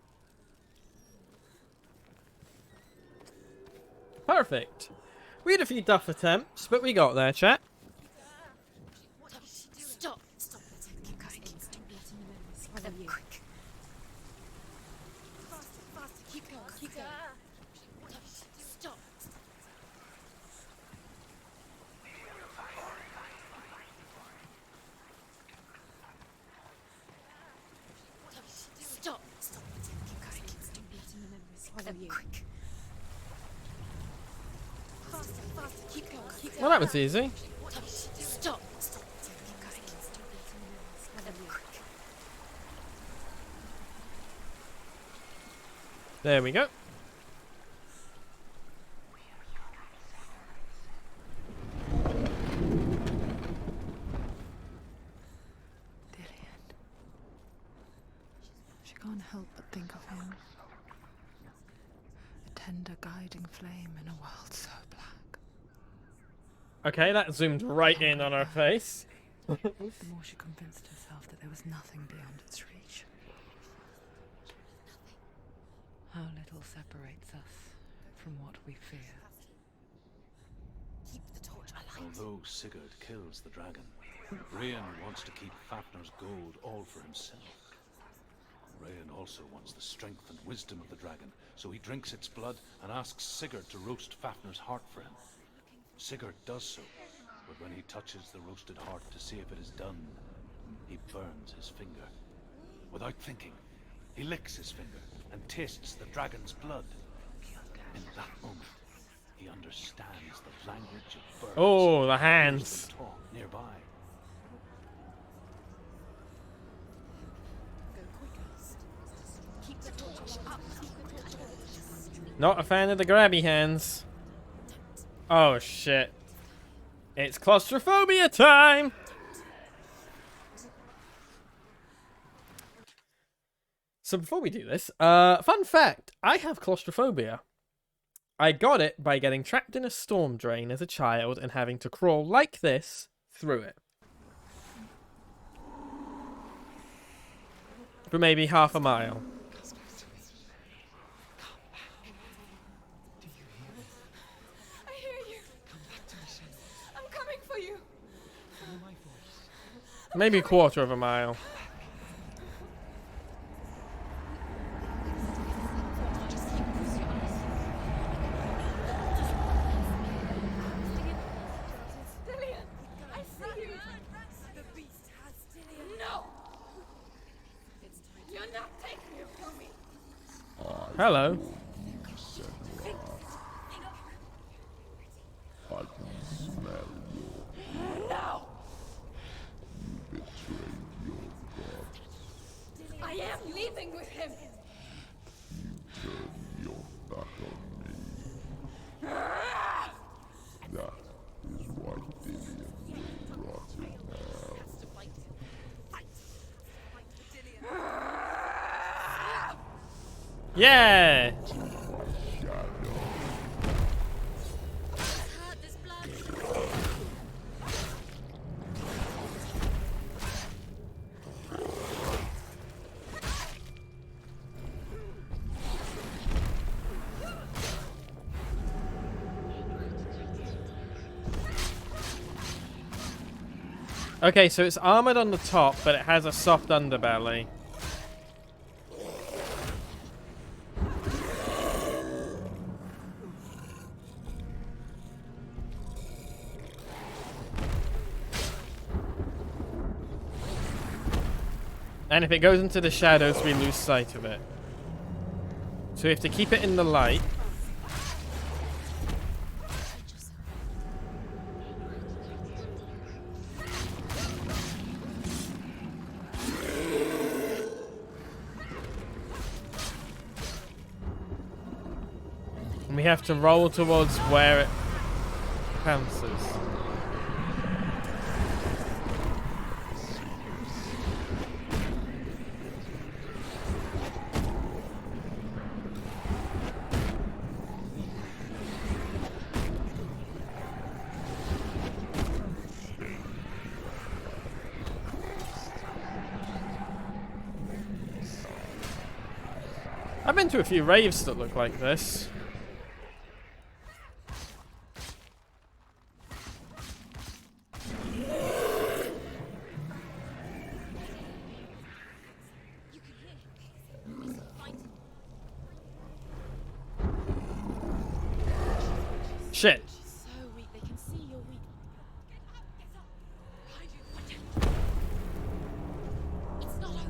Speaker 1: Perfect. We had a few duff attempts, but we got there, chat.
Speaker 2: Stop. Stop. Keep going. Stop letting the memories follow you. Quick. Faster, faster. Keep going. Keep going. Stop. Stop. Stop. Keep going. Stop letting the memories follow you. Quick. Faster, faster. Keep going. Keep going.
Speaker 1: Well, that was easy.
Speaker 2: Stop. Stop. Keep going. Stop letting the memories follow you. Quick.
Speaker 1: There we go.
Speaker 8: Dillian. She can't help but think of him. A tender guiding flame in a world so black.
Speaker 1: Okay, that zoomed right in on her face.
Speaker 8: The more she convinced herself that there was nothing beyond its reach. How little separates us from what we fear.
Speaker 2: Keep the torch alight.
Speaker 6: Although Sigurd kills the dragon, Rayan wants to keep Fafnir's gold all for himself. Rayan also wants the strength and wisdom of the dragon, so he drinks its blood and asks Sigurd to roast Fafnir's heart for him. Sigurd does so, but when he touches the roasted heart to see if it is done, he burns his finger. Without thinking, he licks his finger and tastes the dragon's blood. In that moment, he understands the language of birds.
Speaker 1: Oh, the
Speaker 6: Hears
Speaker 1: hands.
Speaker 6: them talk nearby.
Speaker 2: Go quicker. Keep the torch up.
Speaker 1: Not a fan of the grabby hands. Oh shit. It's claustrophobia time! So before we do this, fun fact, I have claustrophobia. I got it by getting trapped in a storm drain as a child and having to crawl like this through it. For maybe half a mile.
Speaker 7: I hear you. I'm coming for you.
Speaker 1: Maybe a quarter of a mile.
Speaker 7: Dillian, I see you. The beast has Dillian. No. You're not taking it from me.
Speaker 1: Hello.
Speaker 3: I can smell your
Speaker 7: No.
Speaker 3: you betrayed your god.
Speaker 7: I am leaving with him.
Speaker 3: You turn your back on me. That is why Dillian will rot in hell.
Speaker 1: Yeah!
Speaker 2: Hurt this blood.
Speaker 1: Okay, so it's armored on the top, but it has a soft underbelly. And if it goes into the shadows, we lose sight of it. So we have to keep it in the light. We have to roll towards where it pounces. I've been to a few raves that look like this. Shit.
Speaker 2: So weak, they can see you're weak. It's not over.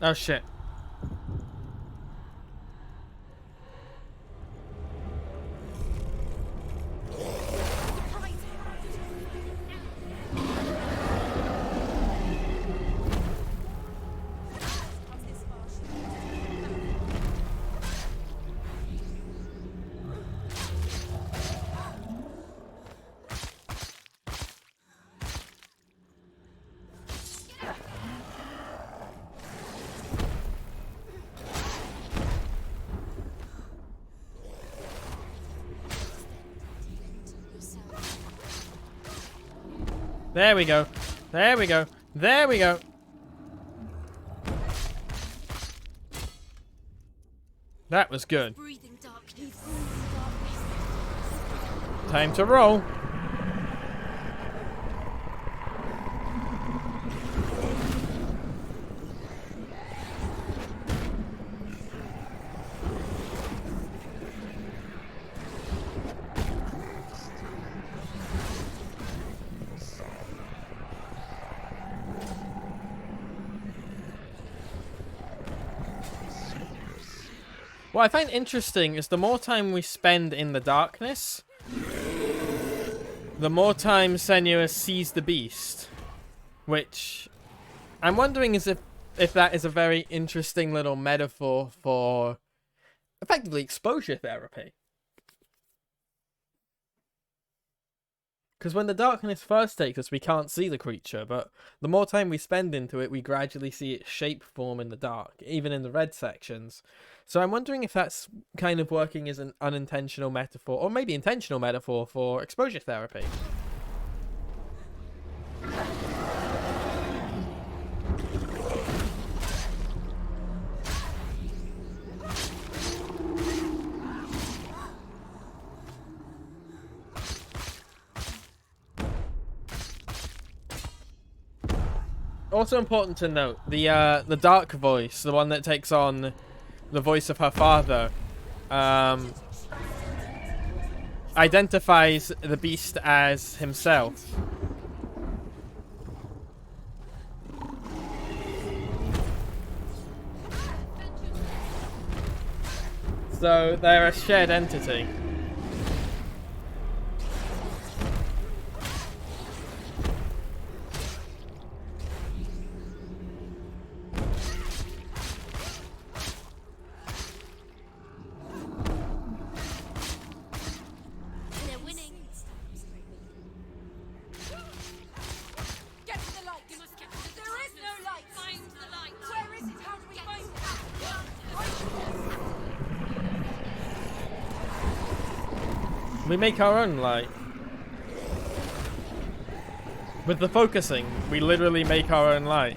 Speaker 1: Oh shit. There we go. There we go. There we go. That was good.
Speaker 2: Breathing darkness.
Speaker 1: Time to roll. What I find interesting is the more time we spend in the darkness, the more time Senua sees the beast. Which I'm wondering is if that is a very interesting little metaphor for effectively exposure therapy. Because when the darkness first takes us, we can't see the creature, but the more time we spend into it, we gradually see its shape form in the dark, even in the red sections. So I'm wondering if that's kind of working as an unintentional metaphor, or maybe intentional metaphor for exposure therapy. Also important to note, the dark voice, the one that takes on the voice of her father, identifies the beast as himself. So they're a shared entity. We make our own light. With the focusing, we literally make our own light.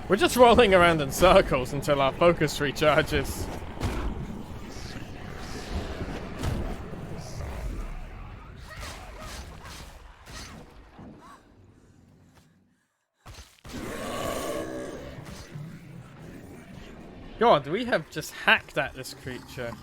Speaker 1: We're just rolling around in circles until our focus recharges. God, we have just hacked at this creature.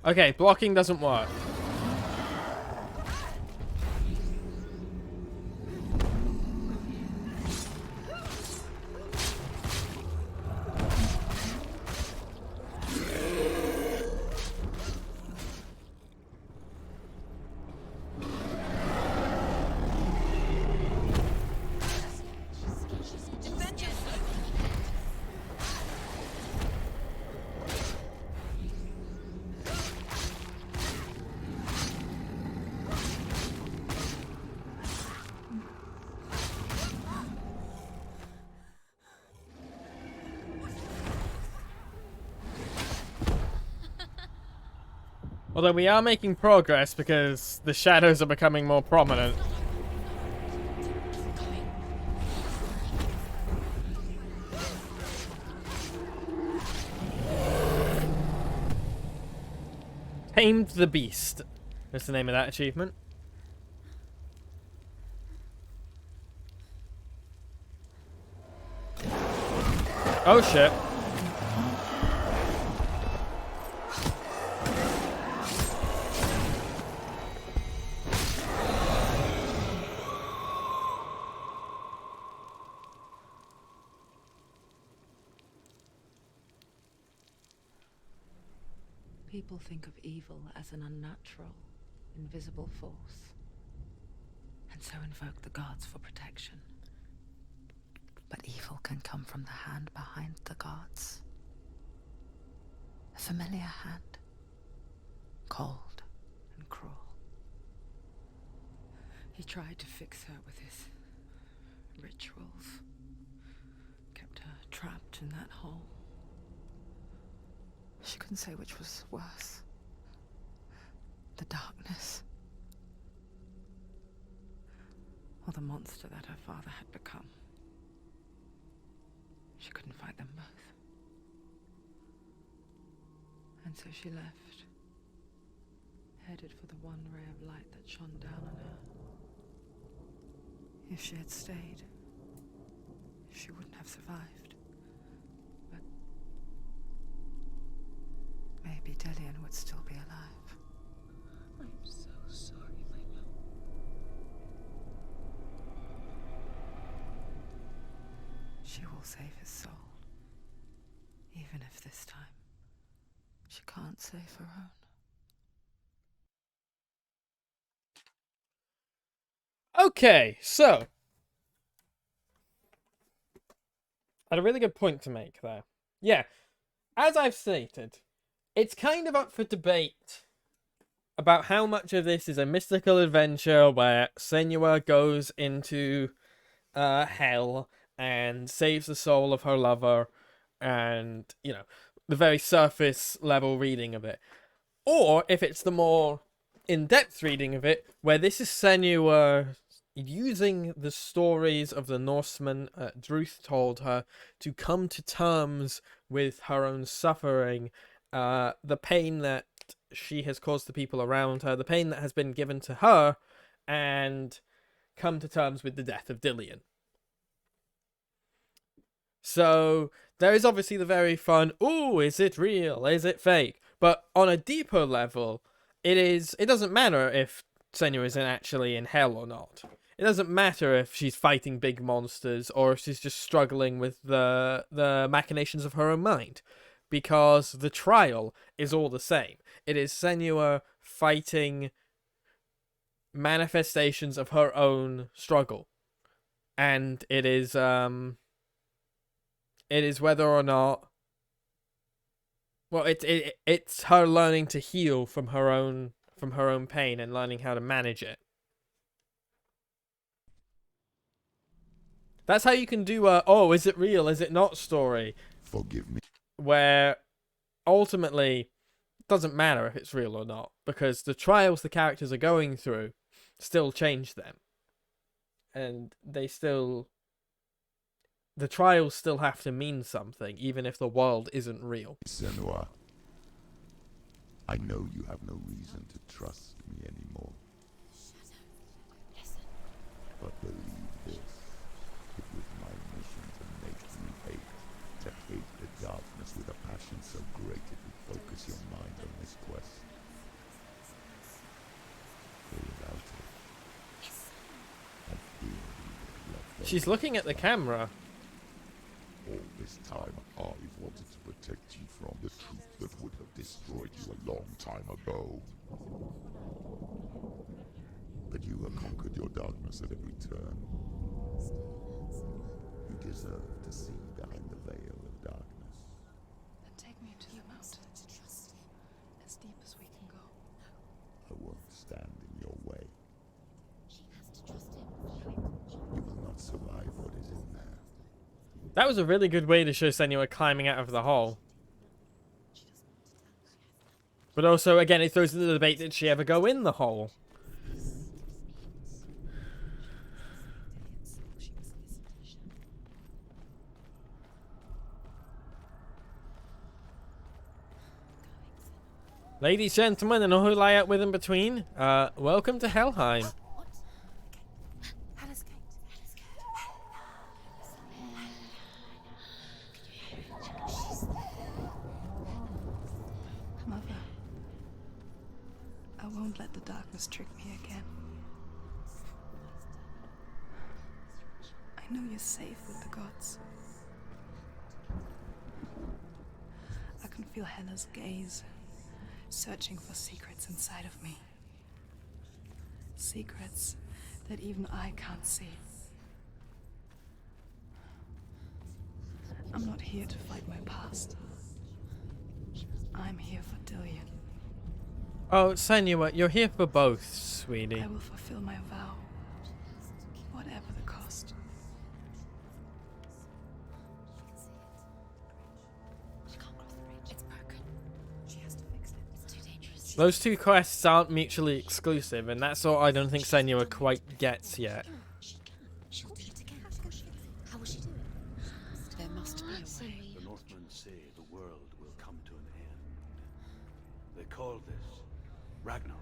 Speaker 1: Okay, blocking doesn't work. Although we are making progress because the shadows are becoming more prominent. Tamed the Beast. That's the name of that achievement. Oh shit.
Speaker 10: People think of evil as an unnatural, invisible force, and so invoke the gods for protection.
Speaker 8: But evil can come from the hand behind the gods. A familiar hand. Cold and cruel.
Speaker 10: He tried to fix her with his rituals. Kept her trapped in that hole.
Speaker 8: She couldn't say which was worse. The darkness.
Speaker 10: Or the monster that her father had become. She couldn't fight them both. And so she left. Headed for the one ray of light that shone down on her. If she had stayed, she wouldn't have survived. But
Speaker 8: maybe Dillian would still be alive.
Speaker 10: I'm so sorry, my love.
Speaker 8: She will save his soul. Even if this time she can't save her own.
Speaker 1: Okay, so I had a really good point to make there. Yeah, as I've stated, it's kind of up for debate about how much of this is a mystical adventure where Senua goes into hell and saves the soul of her lover, and, you know, the very surface level reading of it. Or if it's the more in-depth reading of it, where this is Senua using the stories of the Norsemen Druth told her to come to terms with her own suffering, the pain that she has caused the people around her, the pain that has been given to her, and come to terms with the death of Dillian. So there is obviously the very fun, ooh, is it real? Is it fake? But on a deeper level, it doesn't matter if Senua isn't actually in hell or not. It doesn't matter if she's fighting big monsters or if she's just struggling with the machinations of her own mind, because the trial is all the same. It is Senua fighting manifestations of her own struggle, and it is whether or not, well, it's her learning to heal from her own pain and learning how to manage it. That's how you can do a, oh, is it real, is it not story.
Speaker 3: Forgive me.
Speaker 1: Where ultimately it doesn't matter if it's real or not, because the trials the characters are going through still change them. And the trials still have to mean something, even if the world isn't real.
Speaker 3: Senua, I know you have no reason to trust me anymore.
Speaker 2: Listen.
Speaker 3: But believe this, it was my mission to make you hate, to hate the darkness with a passion so great it would focus your mind on this quest.
Speaker 1: She's looking at the camera.
Speaker 3: All this time, I've wanted to protect you from the truth that would have destroyed you a long time ago. But you have conquered your darkness at every turn. You deserve to see behind the veil of darkness.
Speaker 7: Then take me to the mountain. As deep as we can go.
Speaker 3: I won't stand in your way. You will not survive what is in there.
Speaker 1: That was a really good way to show Senua climbing out of the hole. But also, again, it throws into the debate, did she ever go in the hole? Ladies, gentlemen, and all who lie out with in between, welcome to Helheim.
Speaker 7: Mother, I won't let the darkness trick me again. I know you're safe with the gods. I can feel Hela's gaze, searching for secrets inside of me. Secrets that even I can't see. I'm not here to fight my past. I'm here for Dillion.
Speaker 1: Oh, Senua, you're here for both, sweetie.
Speaker 7: I will fulfill my vow, whatever the cost.
Speaker 1: Those two quests aren't mutually exclusive, and that's what I don't think Senua quite gets yet.
Speaker 2: She'll do it again. How will she do it? There must be a way.
Speaker 6: The Northmen say the world will come to an end. They call this Ragnarok,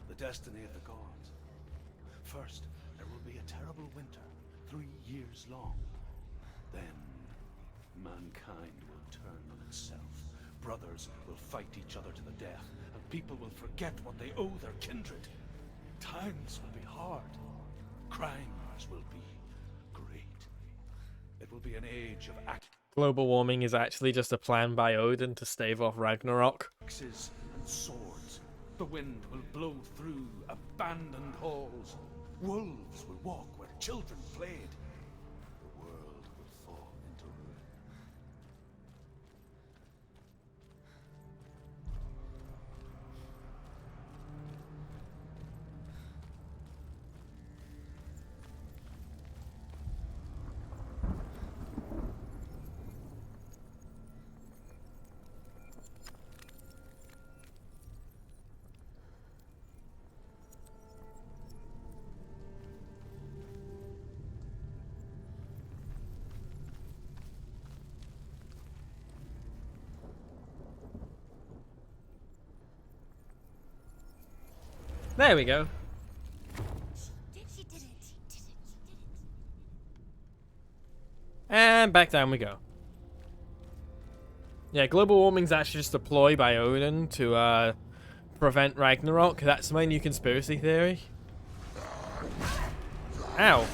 Speaker 6: the destiny of the gods. First, there will be a terrible winter, 3 years long. Then, mankind will turn on itself. Brothers will fight each other to the death, and people will forget what they owe their kindred. Times will be hard. Crimes will be great. It will be an age of
Speaker 1: Global warming is actually just a plan by Odin to stave off Ragnarok.
Speaker 6: axes and swords. The wind will blow through abandoned halls. Wolves will walk where children played. The world will fall into ruin.
Speaker 1: There we go.
Speaker 2: She did it.
Speaker 1: And back down we go. Yeah, global warming's actually just a ploy by Odin to prevent Ragnarok. That's my new conspiracy theory. Ow.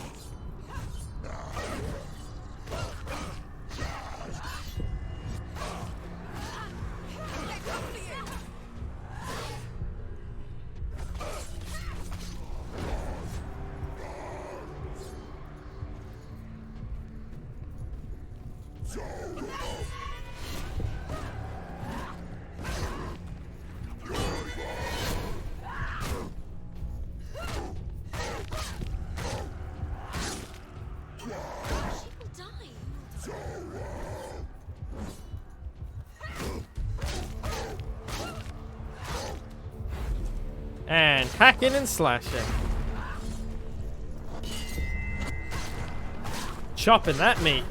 Speaker 1: And hacking and slashing. Chopping that meat.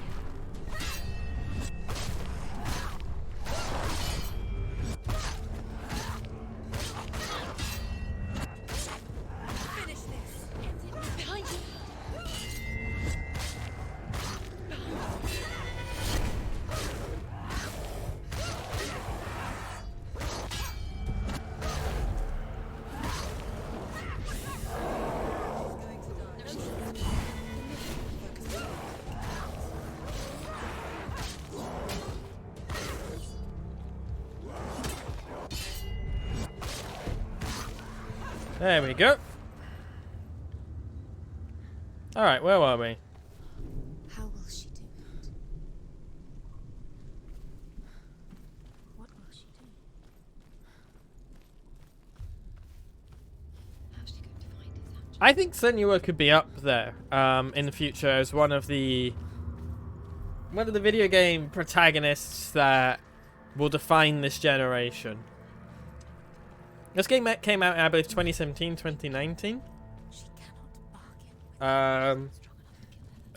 Speaker 1: There we go. Alright, where were we?
Speaker 2: How will she do it? What will she do? How's she going to find his hatchet?
Speaker 1: I think Senua could be up there in the future as one of the video game protagonists that will define this generation. This game came out, I believe, 2017, 2019.
Speaker 2: She cannot bargain with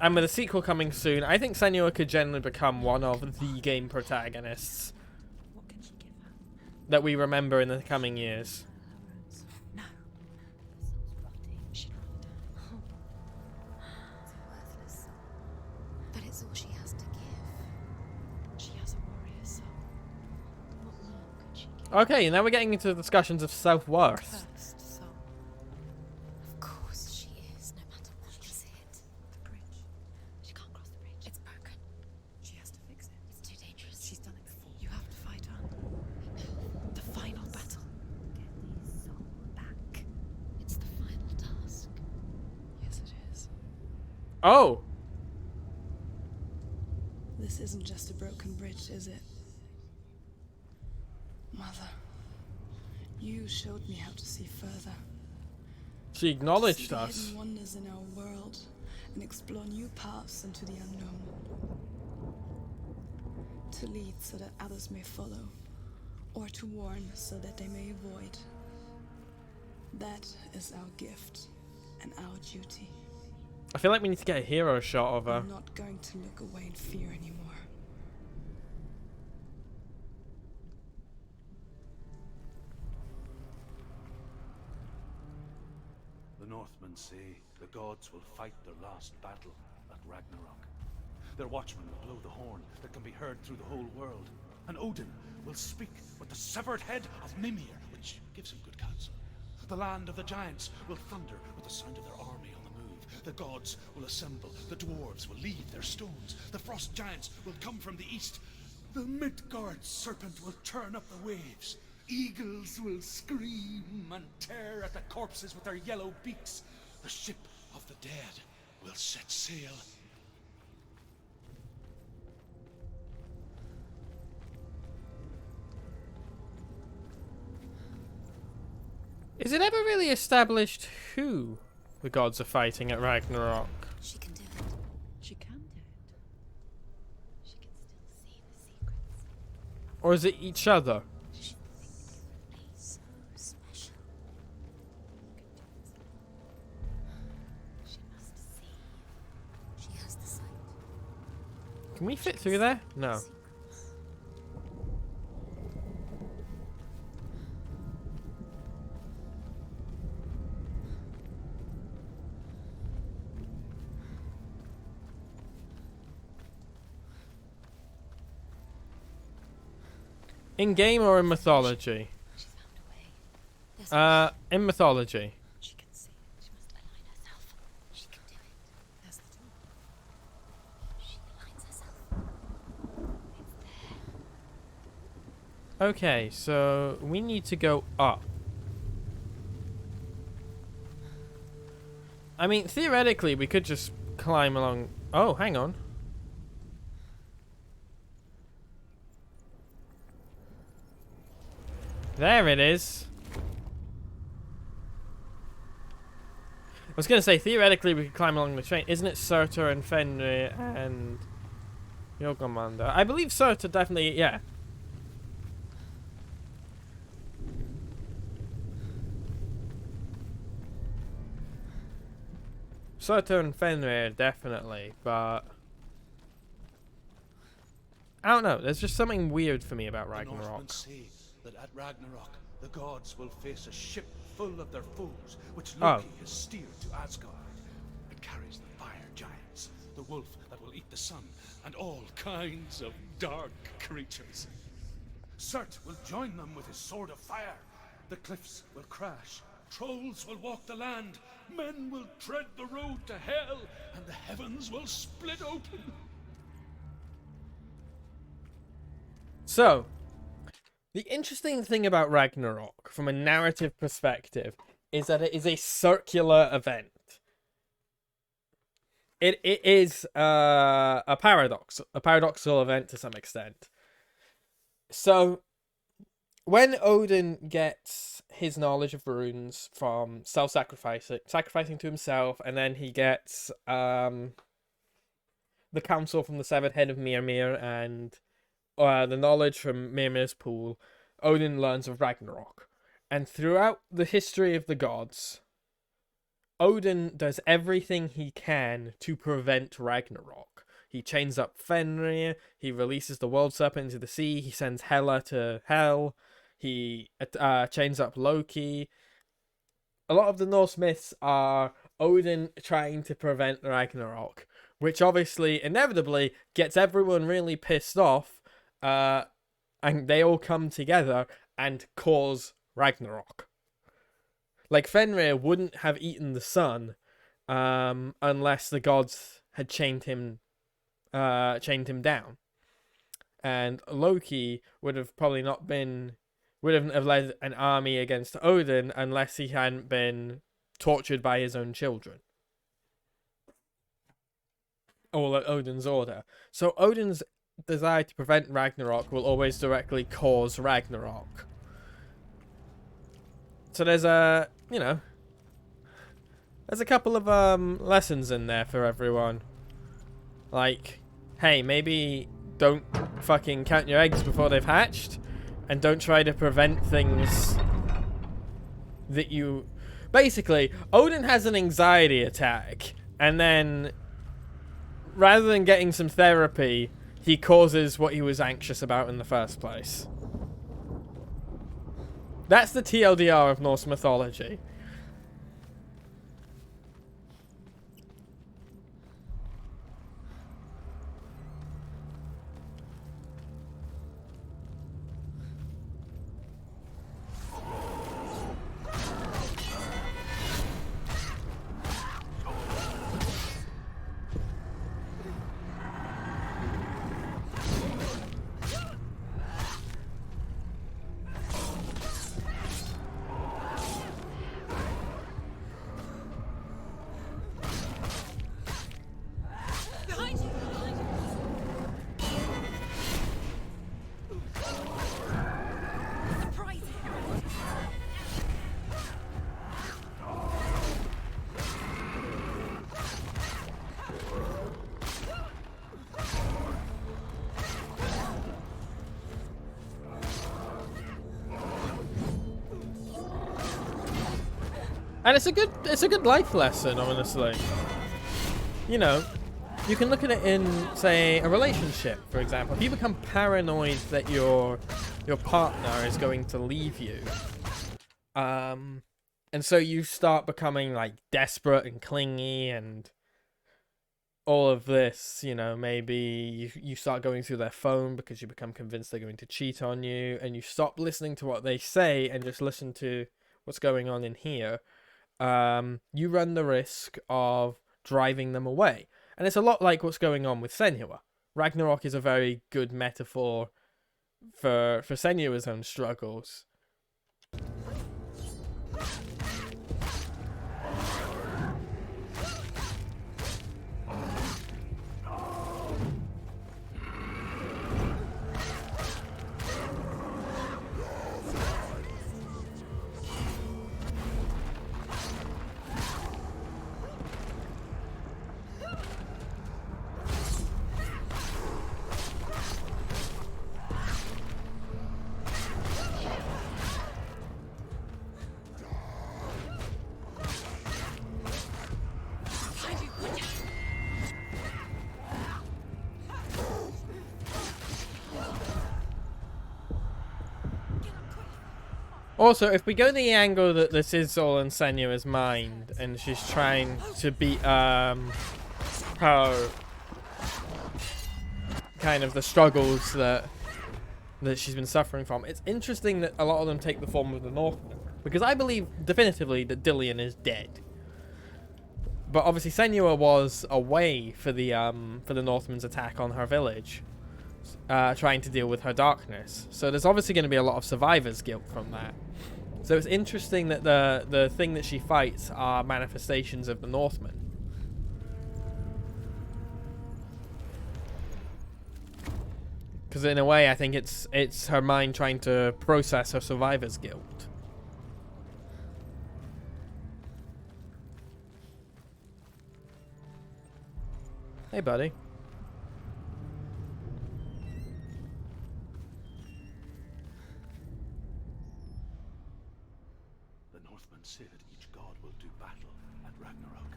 Speaker 1: And with a sequel coming soon, I think Senua could generally become one of the game protagonists
Speaker 2: what can she give her?
Speaker 1: that we remember in the coming years.
Speaker 2: No. Her soul's rotting. She'd rather die. It's a worthless soul. But it's all she has to give. She has a warrior soul. What more could she give?
Speaker 1: Okay, now we're getting into discussions of self-worth.
Speaker 2: Cursed soul. Of course she is, no matter what is it. The bridge. She can't cross the bridge. It's broken. She has to fix it. It's too dangerous. She's done it before. You have to fight her. The final battle. Get his soul back. It's the final task.
Speaker 7: Yes, it is.
Speaker 1: Oh!
Speaker 7: This isn't just a broken bridge, is it? Mother, you showed me how to see further.
Speaker 1: She
Speaker 7: To
Speaker 1: acknowledged
Speaker 7: see the
Speaker 1: us.
Speaker 7: hidden wonders in our world and explore new paths into the unknown. To lead so that others may follow, or to warn so that they may avoid. That is our gift and our duty.
Speaker 1: I feel like we need to get a hero shot of her.
Speaker 7: I'm not going to look away in fear anymore.
Speaker 6: The Northmen say the gods will fight their last battle at Ragnarok. Their watchmen will blow the horn that can be heard through the whole world. And Odin will speak with the severed head of Mimir, which gives him good counsel. The land of the giants will thunder with the sound of their army on the move. The gods will assemble. The dwarves will leave their stones. The frost giants will come from the east. The Midgard serpent will turn up the waves. Eagles will scream and tear at the corpses with their yellow beaks. The ship of the dead will set sail.
Speaker 1: Is it ever really established who the gods are fighting at Ragnarok?
Speaker 2: She can do it.
Speaker 10: She can do it.
Speaker 2: She can still see the secrets.
Speaker 1: Or is it each other?
Speaker 2: She thinks differently, so special. She must see. She has the sight.
Speaker 1: Can we fit through there? No.
Speaker 2: Secrets.
Speaker 1: In game or in mythology?
Speaker 2: She found a way. There's a
Speaker 1: In mythology.
Speaker 2: She can see. She must align herself. She can do it. There's the door. She aligns herself. It's there.
Speaker 1: Okay, so we need to go up. I mean, theoretically, we could just climb along. Oh, hang on. There it is. I was going to say, theoretically, we could climb along the train. Isn't it Surtur and Fenrir and Yogamanda? I believe Surtur definitely, yeah. Surtur and Fenrir, definitely, but I don't know. There's just something weird for me about
Speaker 6: The Northmen
Speaker 1: Ragnarok.
Speaker 6: say that at Ragnarok, the gods will face a ship full of their foes, which
Speaker 1: Oh.
Speaker 6: Loki has steered to Asgard. It carries the fire giants, the wolf that will eat the sun, and all kinds of dark creatures. Surt will join them with his sword of fire. The cliffs will crash. Trolls will walk the land. Men will tread the road to hell, and the heavens will split open.
Speaker 1: So, the interesting thing about Ragnarok, from a narrative perspective, is that it is a circular event. It is a paradoxical event to some extent. So, when Odin gets his knowledge of runes from sacrificing to himself, and then he gets the counsel from the severed head of Mimir and the knowledge from Mimir's pool, Odin learns of Ragnarok. And throughout the history of the gods, Odin does everything he can to prevent Ragnarok. He chains up Fenrir, he releases the world serpent into the sea, he sends Hela to hell, he chains up Loki. A lot of the Norse myths are Odin trying to prevent Ragnarok, which obviously, inevitably, gets everyone really pissed off, and they all come together and cause Ragnarok. Like, Fenrir wouldn't have eaten the sun unless the gods had chained him down. And Loki wouldn't have led an army against Odin unless he hadn't been tortured by his own children. All at Odin's order. So Odin's desire to prevent Ragnarok will always directly cause Ragnarok. So there's there's a couple of lessons in there for everyone. Like, hey, maybe don't fucking count your eggs before they've hatched, and don't try to prevent things that you... Basically, Odin has an anxiety attack, and then rather than getting some therapy, he causes what he was anxious about in the first place. That's the TLDR of Norse mythology. And it's a good life lesson, honestly. You know, you can look at it in, say, a relationship, for example. If you become paranoid that your partner is going to leave you, and so you start becoming like desperate and clingy and all of this, you know, maybe you start going through their phone because you become convinced they're going to cheat on you, and you stop listening to what they say and just listen to what's going on in here. You run the risk of driving them away. And it's a lot like what's going on with Senua. Ragnarok is a very good metaphor for Senua's own struggles. Also, if we go the angle that this is all in Senua's mind, and she's trying to beat her kind of the struggles that she's been suffering from, it's interesting that a lot of them take the form of the Northmen, because I believe definitively that Dillion is dead. But obviously Senua was away for the Northmen's attack on her village, trying to deal with her darkness. So there's obviously going to be a lot of survivor's guilt from that. So it's interesting that the thing that she fights are manifestations of the Northmen. Because in a way, I think it's her mind trying to process her survivor's guilt. Hey, buddy.
Speaker 6: The Northmen say that each god will do battle at Ragnarok.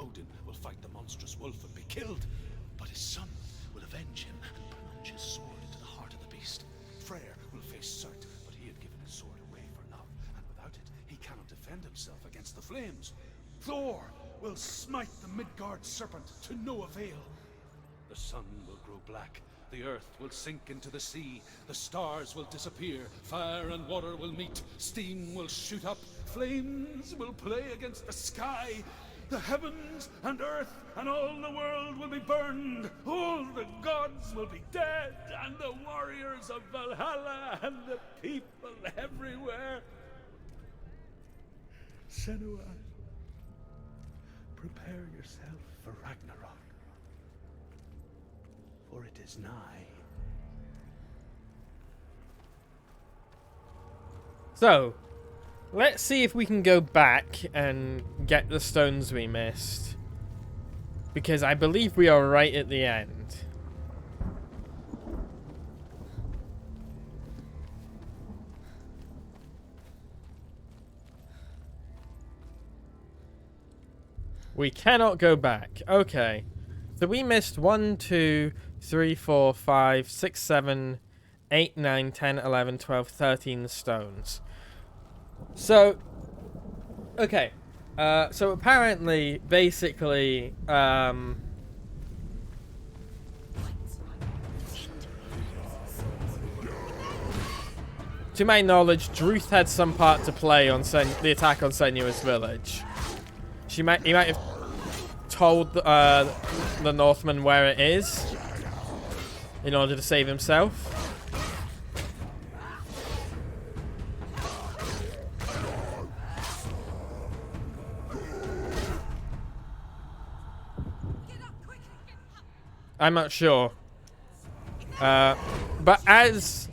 Speaker 6: Odin will fight the monstrous wolf and be killed, but his son will avenge him and plunge his sword into the heart of the beast. Freyr will face Surt, but he had given his sword away for love, and without it, he cannot defend himself against the flames. Thor will smite the Midgard serpent to no avail. The sun will grow black, the earth will sink into the sea, the stars will disappear, fire and water will meet, steam will shoot up, flames will play against the sky, the heavens and earth and all the world will be burned, all the gods will be dead, and the warriors of Valhalla and the people everywhere. Senua, prepare yourself for Ragnarok, for it is nigh.
Speaker 1: So, let's see if we can go back and get the stones we missed. Because I believe we are right at the end. We cannot go back. Okay. So we missed 1, 2, 3, 4, 5, 6, 7, 8, 9, 10, 11, 12, 13 stones. So, okay. So apparently, basically, to my knowledge, Druth had some part to play on the attack on Senua's village. He might have told the Northman where it is in order to save himself. I'm not sure. But as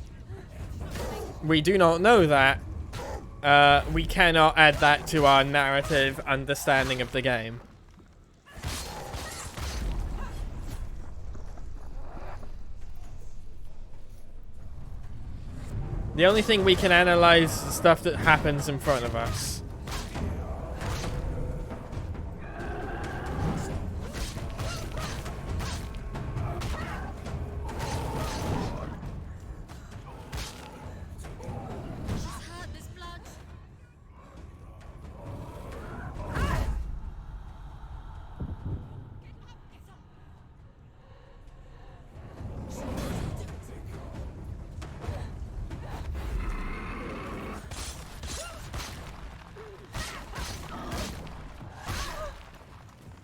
Speaker 1: we do not know that, we cannot add that to our narrative understanding of the game. The only thing we can analyze is the stuff that happens in front of us.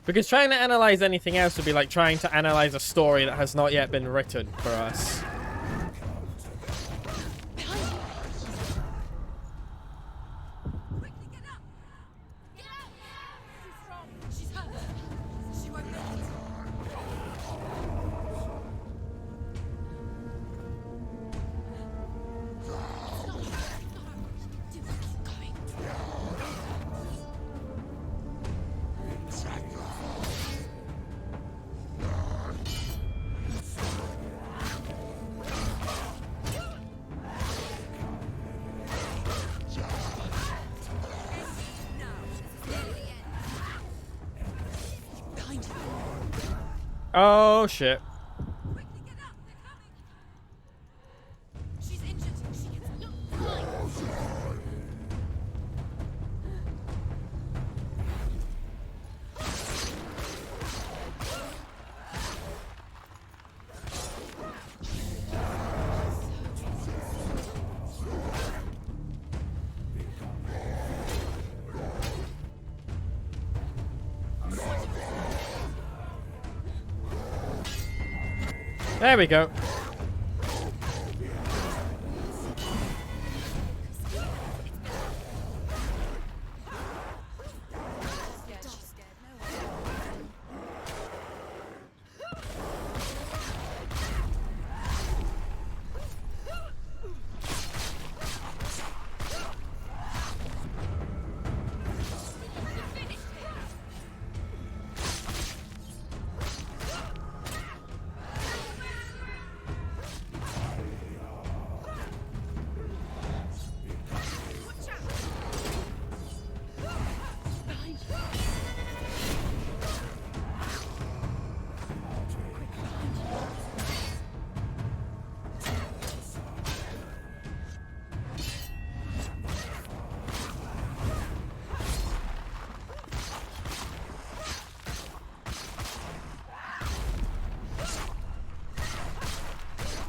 Speaker 1: Because trying to analyze anything else would be like trying to analyze a story that has not yet been written for us. Oh shit. There we go.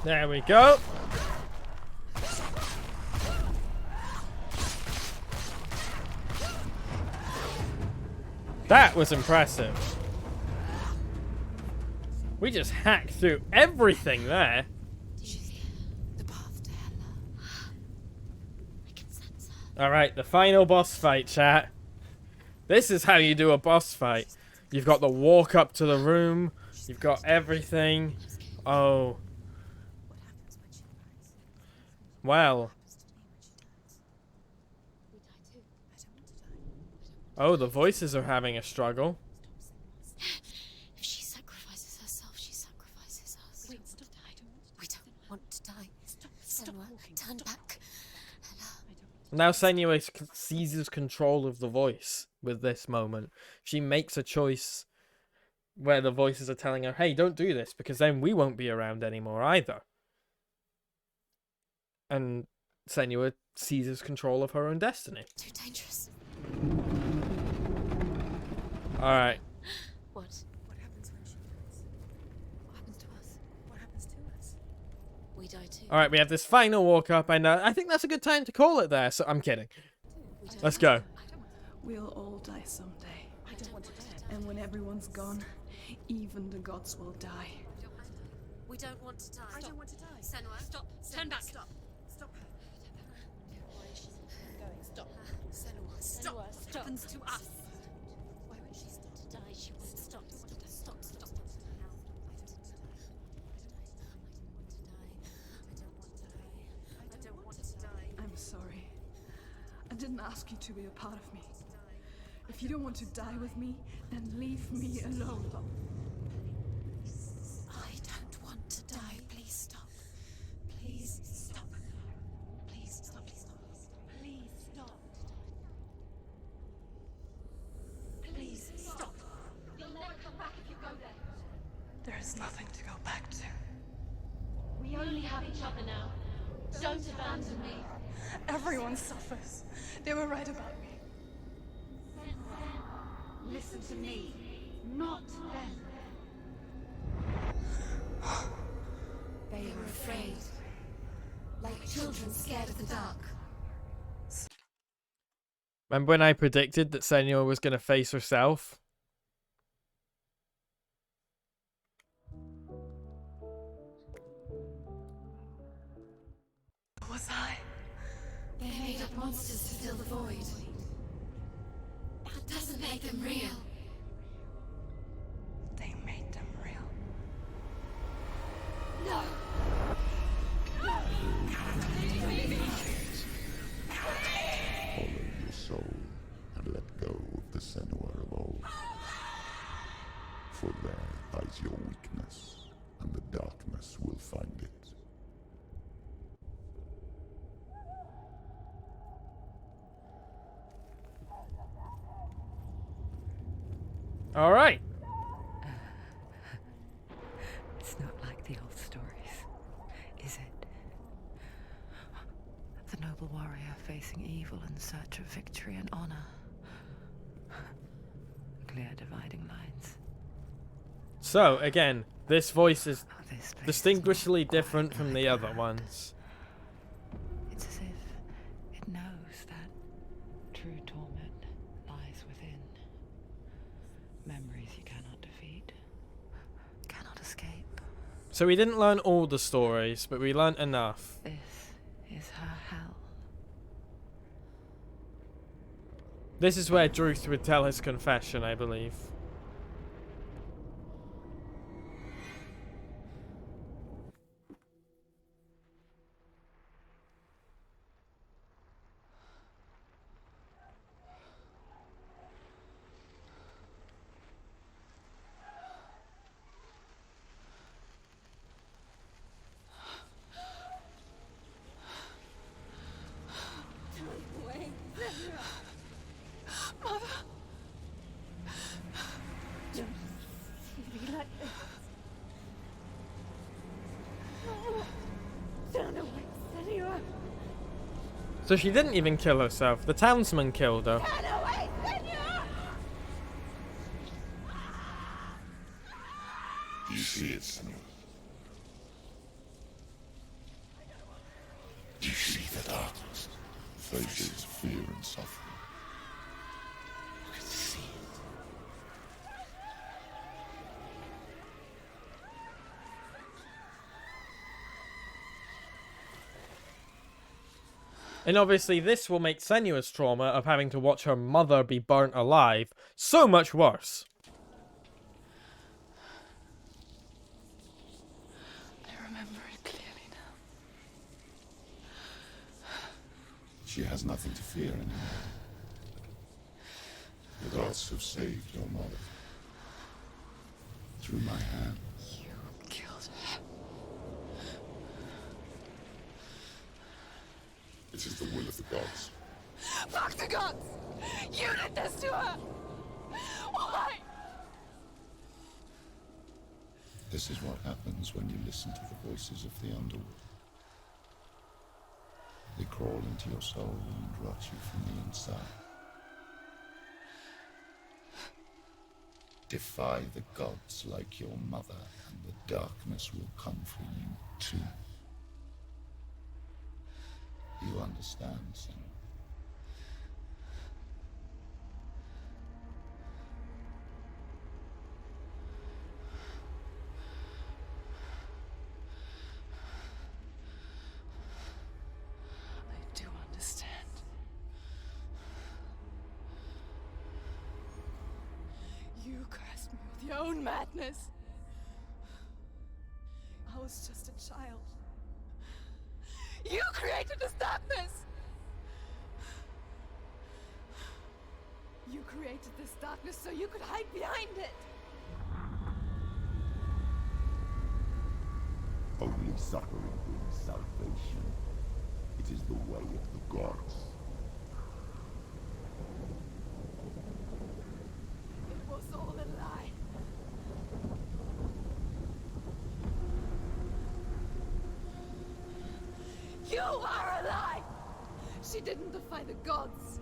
Speaker 1: There we go. That was impressive. We just hacked through everything there.
Speaker 2: The path to Hela. I can sense her.
Speaker 1: Alright, the final boss fight, chat. This is how you do a boss fight. You've got the walk up to the room. You've got everything. Oh. Well. Oh, the voices are having a struggle.
Speaker 2: If she sacrifices herself, she sacrifices us. Wait, stop. We don't want to die. Senua, turn back.
Speaker 1: Now Senua seizes control of the voice with this moment. She makes a choice where the voices are telling her, hey, don't do this, because then we won't be around anymore either. And Senua seizes control of her own destiny.
Speaker 2: Too dangerous.
Speaker 1: Alright.
Speaker 2: What? What happens when she dies? What happens to us? What happens to us? We die too.
Speaker 1: Alright, we have this final walk up, and I think that's a good time to call it there, so I'm kidding. Let's go.
Speaker 7: We'll all die someday. I don't want to die. And when everyone's gone, even the gods will die.
Speaker 2: We don't want to die.
Speaker 7: I don't want to die.
Speaker 2: Senua, stop. Turn back. Stop. Stop her. Why is she going? Stop. Senua, stop. What happens to us? Why won't she stop to die? She won't stop. Stop. I don't want to die.
Speaker 7: I'm sorry. I didn't ask you to be a part of me. If you don't want to die with me, then leave me alone.
Speaker 2: I don't want to die. Please stop. Please stop. Please stop. Please stop. Please stop. You'll never come back if you go there.
Speaker 7: There is nothing to go back to.
Speaker 2: We only have each other now. Don't abandon me.
Speaker 7: Everyone suffers. They were right about me.
Speaker 2: Listen to me, not them. They are afraid. Like children scared of the dark.
Speaker 1: Remember when I predicted that Senua was going to face herself?
Speaker 7: Was I?
Speaker 2: They made up monsters to fill the void. That doesn't make them real.
Speaker 7: They made them real.
Speaker 2: No!
Speaker 3: Follow your soul and let go of the Senua of old. For there lies your weakness, and the darkness will find it.
Speaker 1: All right.
Speaker 8: It's not like the old stories, is it? The noble warrior facing evil in search of victory and honor. Clear dividing lines.
Speaker 1: So, again, this voice is
Speaker 8: Oh, this place is
Speaker 1: distinguishably
Speaker 8: not
Speaker 1: different
Speaker 8: quite
Speaker 1: from
Speaker 8: like
Speaker 1: the other
Speaker 8: that.
Speaker 1: ones.
Speaker 8: It's as if it knows that true torment lies within. Memories you cannot defeat, cannot escape.
Speaker 1: So we didn't learn all the stories, but we learned enough.
Speaker 8: This is her hell.
Speaker 1: This is where Druth would tell his confession, I believe. So she didn't even kill herself. The townsman killed her.
Speaker 3: You see it, Senua. faces fear and suffering.
Speaker 8: You can see it.
Speaker 1: And obviously this will make Senua's trauma of having to watch her mother be burnt alive so much worse.
Speaker 8: I remember it clearly now.
Speaker 3: She has nothing to fear anymore. The gods have saved your mother. Through my hand.
Speaker 8: You killed her.
Speaker 3: It is the will of the gods.
Speaker 7: Fuck the gods! You did this to her! Why?
Speaker 3: This is what happens when you listen to the voices of the underworld. They crawl into your soul and rot you from the inside. Defy the gods like your mother, and the darkness will come for you too. You understand, Senua?
Speaker 8: I do understand.
Speaker 7: You cursed me with your own madness. I was just a child. You created this darkness! You created this darkness so you could hide behind it!
Speaker 3: Only suffering brings salvation. It is the way of the gods.
Speaker 7: It was all a lie. You are a lie! She didn't defy the gods.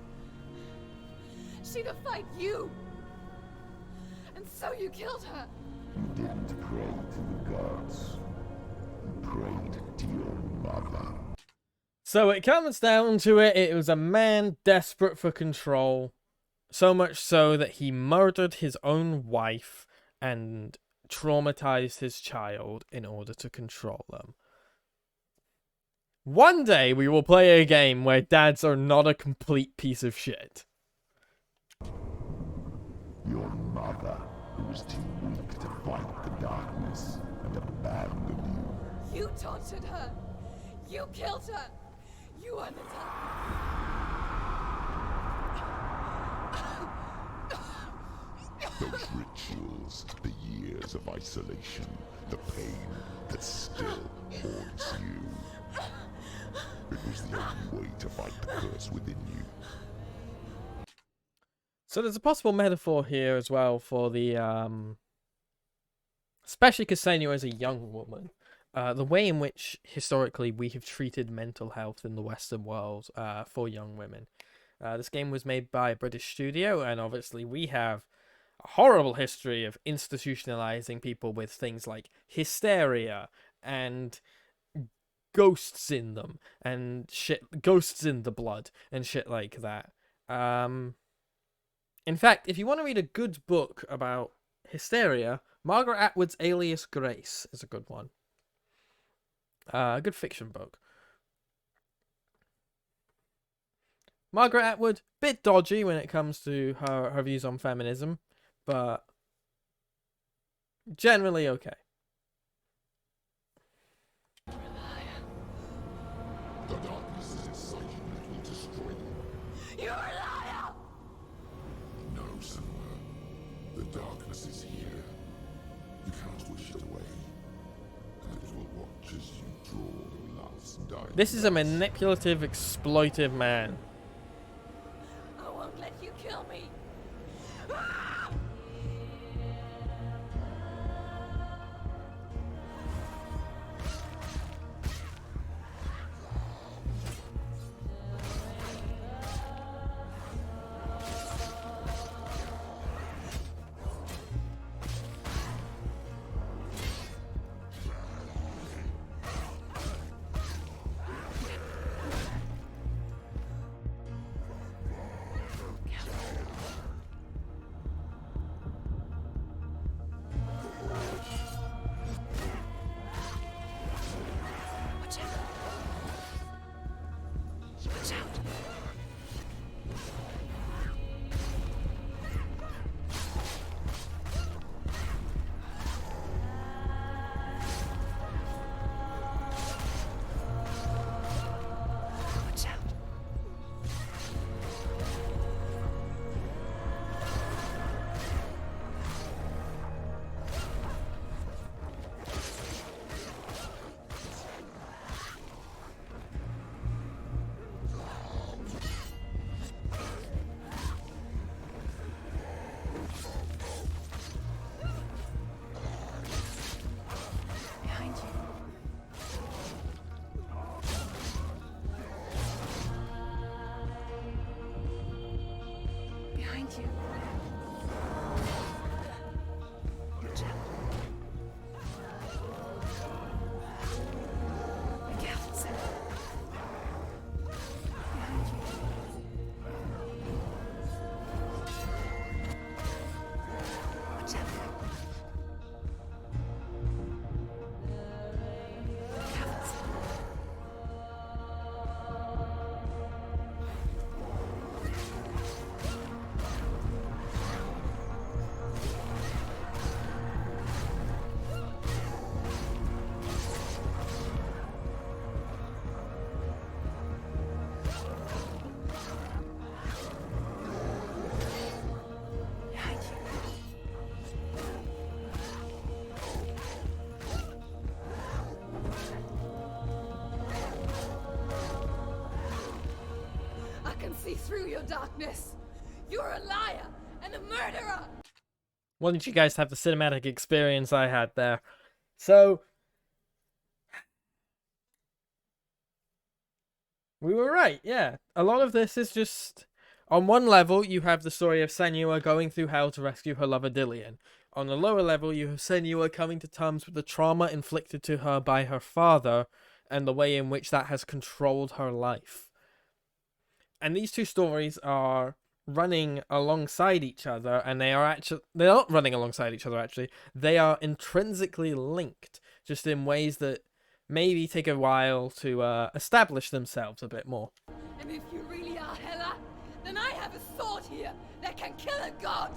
Speaker 7: She defied you! And so you killed her!
Speaker 3: You didn't pray to the gods. You prayed to your mother.
Speaker 1: So it comes down to it, it was a man desperate for control. So much so that he murdered his own wife and traumatized his child in order to control them. One day we will play a game where dads are not a complete piece of shit.
Speaker 3: Your mother, who was too weak to fight the darkness and abandoned you.
Speaker 7: You tortured her! You killed her! You are the dark.
Speaker 3: Those rituals, the years of isolation, the pain that still haunts you. It was the only way to fight the curse within you.
Speaker 1: So there's a possible metaphor here as well for the, especially because Senua is a young woman, the way in which historically we have treated mental health in the Western world for young women. This game was made by a British studio, and obviously we have a horrible history of institutionalizing people with things like hysteria and ghosts in them and shit, ghosts in the blood and shit like that. In fact, if you want to read a good book about hysteria, Margaret Atwood's Alias Grace is a good one. A good fiction book. Margaret Atwood, bit dodgy when it comes to her views on feminism, but generally okay.
Speaker 3: The darkness is inside you and it will destroy you.
Speaker 7: You're a liar!
Speaker 3: No, Senua. The darkness is here. You cannot wish it away. And it will watch as you draw your last dying
Speaker 1: This is a
Speaker 3: breaths.
Speaker 1: manipulative, exploitive man.
Speaker 7: I won't let you kill me! you. Watch out. Be careful, Senua. Behind you. Watch out. Careful, Senua. Behind you. I can see through your darkness. You're a liar and a murderer.
Speaker 1: Why didn't you guys have the cinematic experience I had there? So, we were right, yeah. A lot of this is just... On one level, you have the story of Senua going through hell to rescue her lover Dillion. On the lower level, you have Senua coming to terms with the trauma inflicted to her by her father, and the way in which that has controlled her life. And these two stories are running alongside each other, and they're not running alongside each other, actually. They are intrinsically linked, just in ways that maybe take a while to establish themselves a bit more.
Speaker 7: And if you really are Hela, then I have a sword here that can kill a god.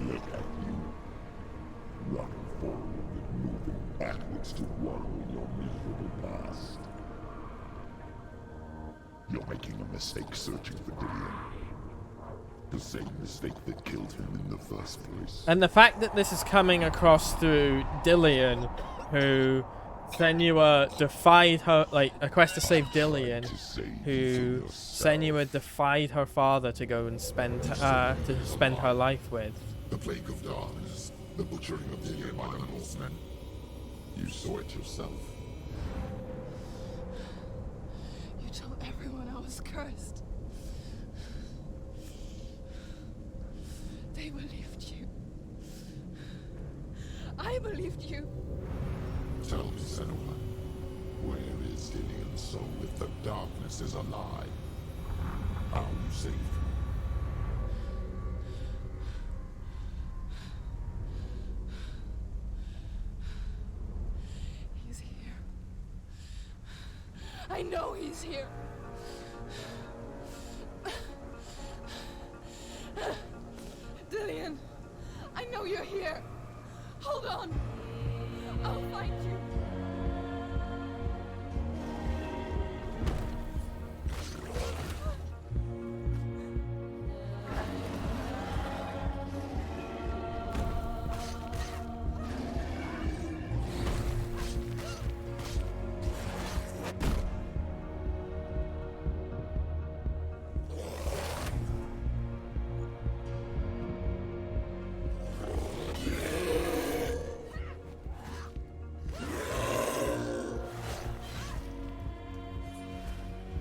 Speaker 3: Look at you. Running forward and moving backwards to wallow in your miserable past. You're making a mistake searching for Dillion. The same mistake that killed him in the first place.
Speaker 1: And the fact that this is coming across through Dillion, who Senua defied her, like, a quest to save Dillion, who Senua defied her father to go and spend her life with.
Speaker 3: The plague of darkness, the butchering of Dillion by the Northmen. You saw it yourself.
Speaker 7: You told everyone I was cursed. They believed you. I believed you.
Speaker 3: Tell me, Senua, where is Dillion's soul if the darkness is a lie? How you saved him?
Speaker 7: He's here. I know he's here. Dillion, I know you're here. Hold on. I'll find you.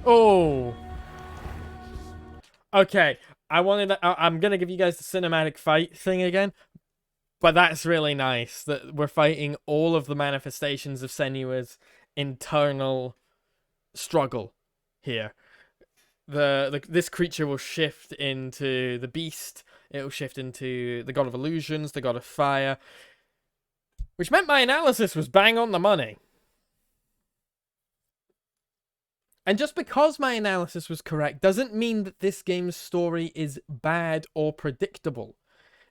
Speaker 1: Oh. Okay, I'm gonna give you guys the cinematic fight thing again, but that's really nice that we're fighting all of the manifestations of Senua's internal struggle here. This creature will shift into the beast. It will shift into the god of illusions, the god of fire, which meant my analysis was bang on the money. And just because my analysis was correct doesn't mean that this game's story is bad or predictable.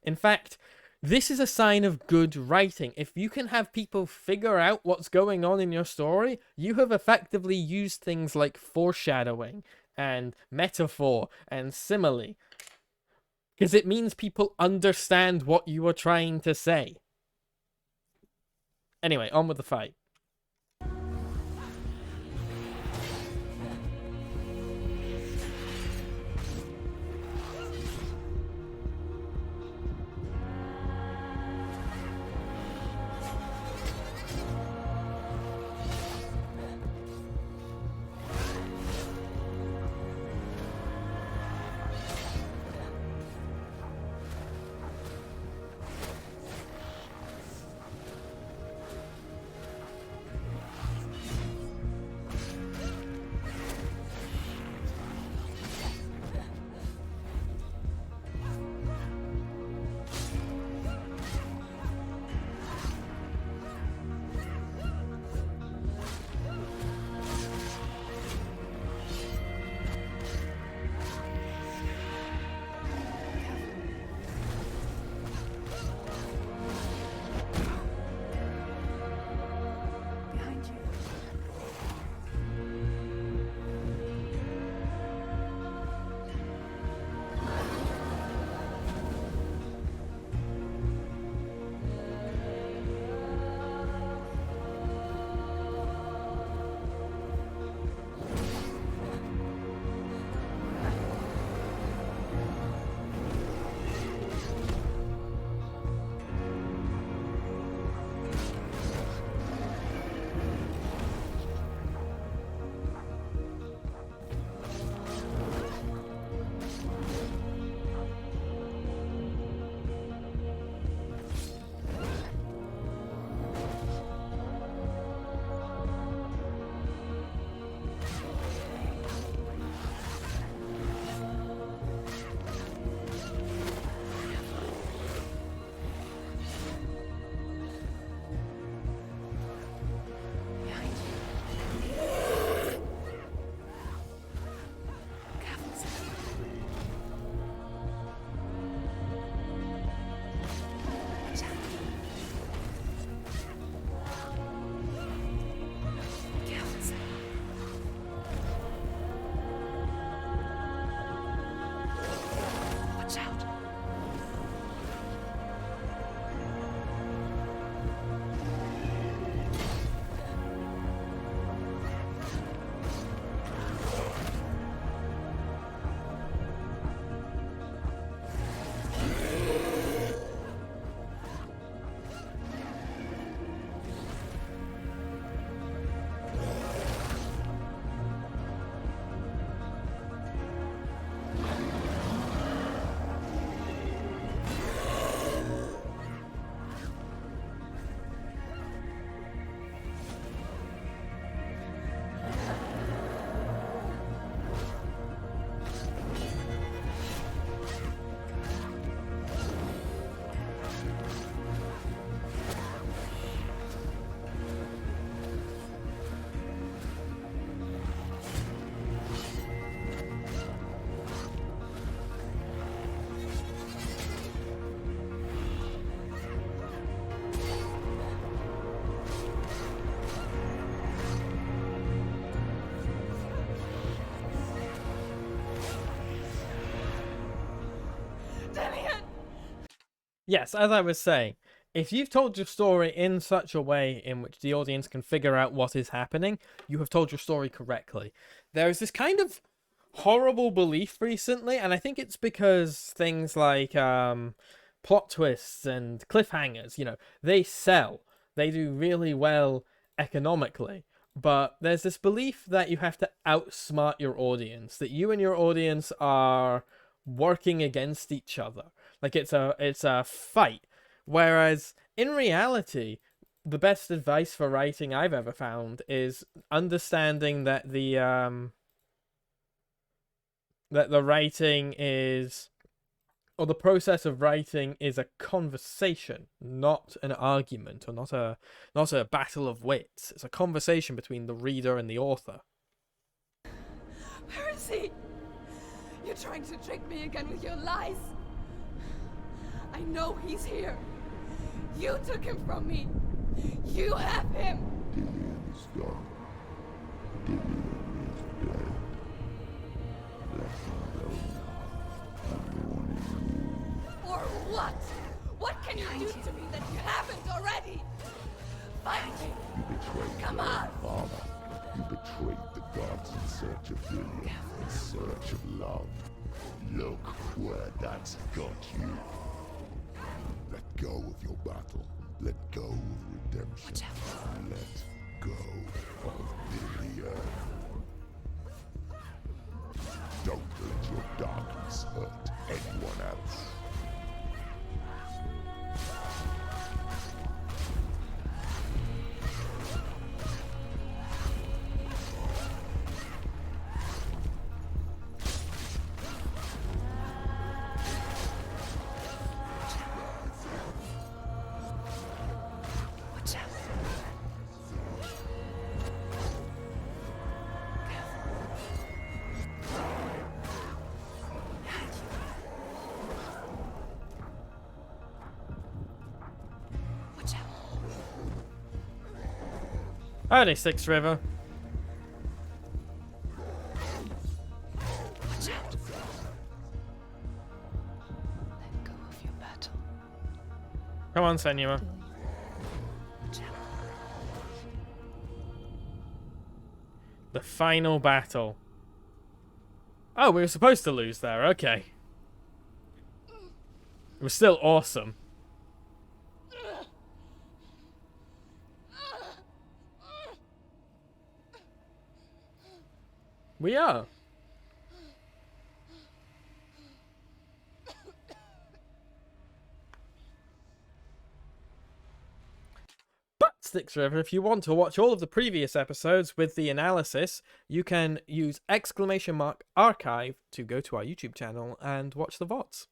Speaker 1: In fact, this is a sign of good writing. If you can have people figure out what's going on in your story, you have effectively used things like foreshadowing and metaphor and simile. Because it means people understand what you are trying to say. Anyway, on with the fight. Yes, as I was saying, if you've told your story in such a way in which the audience can figure out what is happening, you have told your story correctly. There is this kind of horrible belief recently, and I think it's because things like plot twists and cliffhangers, they sell. They do really well economically. But there's this belief that you have to outsmart your audience, that you and your audience are working against each other. Like it's a fight. Whereas in reality, the best advice for writing I've ever found is understanding that the writing is, or the process of writing is a conversation, not an argument, or not a battle of wits. It's a conversation between the reader and the author.
Speaker 7: Where is he? You're trying to trick me again with your lies. I know he's here. You took him from me. You have him.
Speaker 3: Dillian is gone. Dillian is dead. Let him go now. I'm warning you.
Speaker 7: Or what? What can you do to me that you haven't already? Fight me.
Speaker 3: You betrayed
Speaker 7: Come
Speaker 3: your
Speaker 7: on.
Speaker 3: father. You betrayed the gods in search of Dillian, in search of love. Look where that's got you. Let go of your battle. Let go of redemption. Let go of Dillian. Don't let your darkness hurt anyone else.
Speaker 1: Howdy, Sixth River.
Speaker 8: Watch out. Let go of your battle.
Speaker 1: Come on, Senua.
Speaker 8: Watch out.
Speaker 1: The final battle. Oh, we were supposed to lose there. Okay. It was still awesome. We are. But, Styx River, if you want to watch all of the previous episodes with the analysis, you can use !archive to go to our YouTube channel and watch the VODs.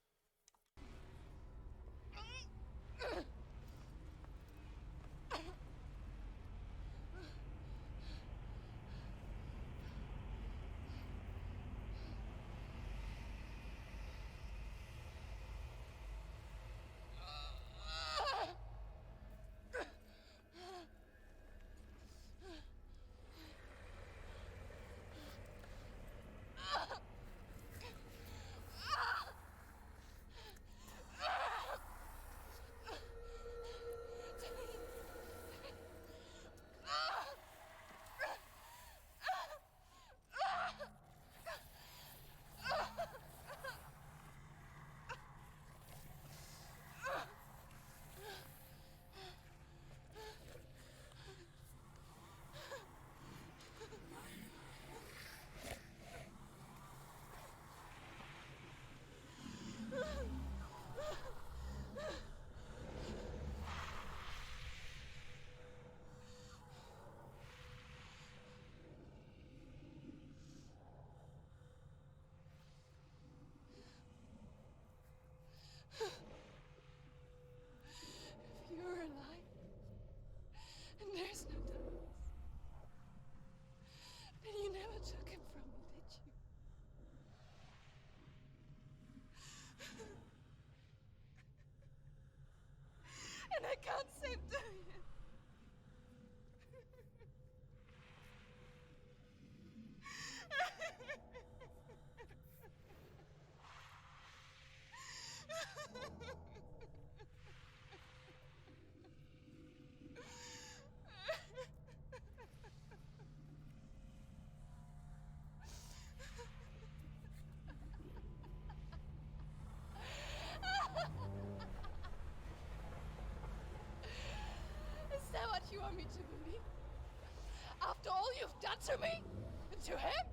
Speaker 7: After all you've done to me? And to him?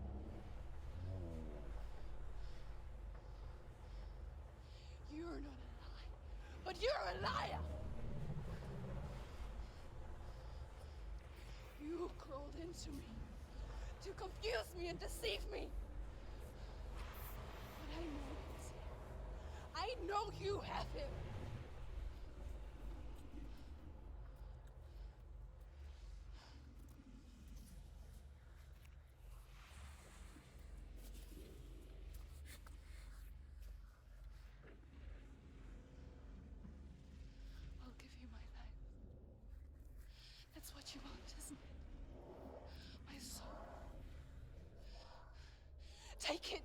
Speaker 7: You're not a lie, but you're a liar! You crawled into me to confuse me and deceive me. But I know this. I know you have him. I'll give you my life. That's what you want, isn't it? My soul. Take it.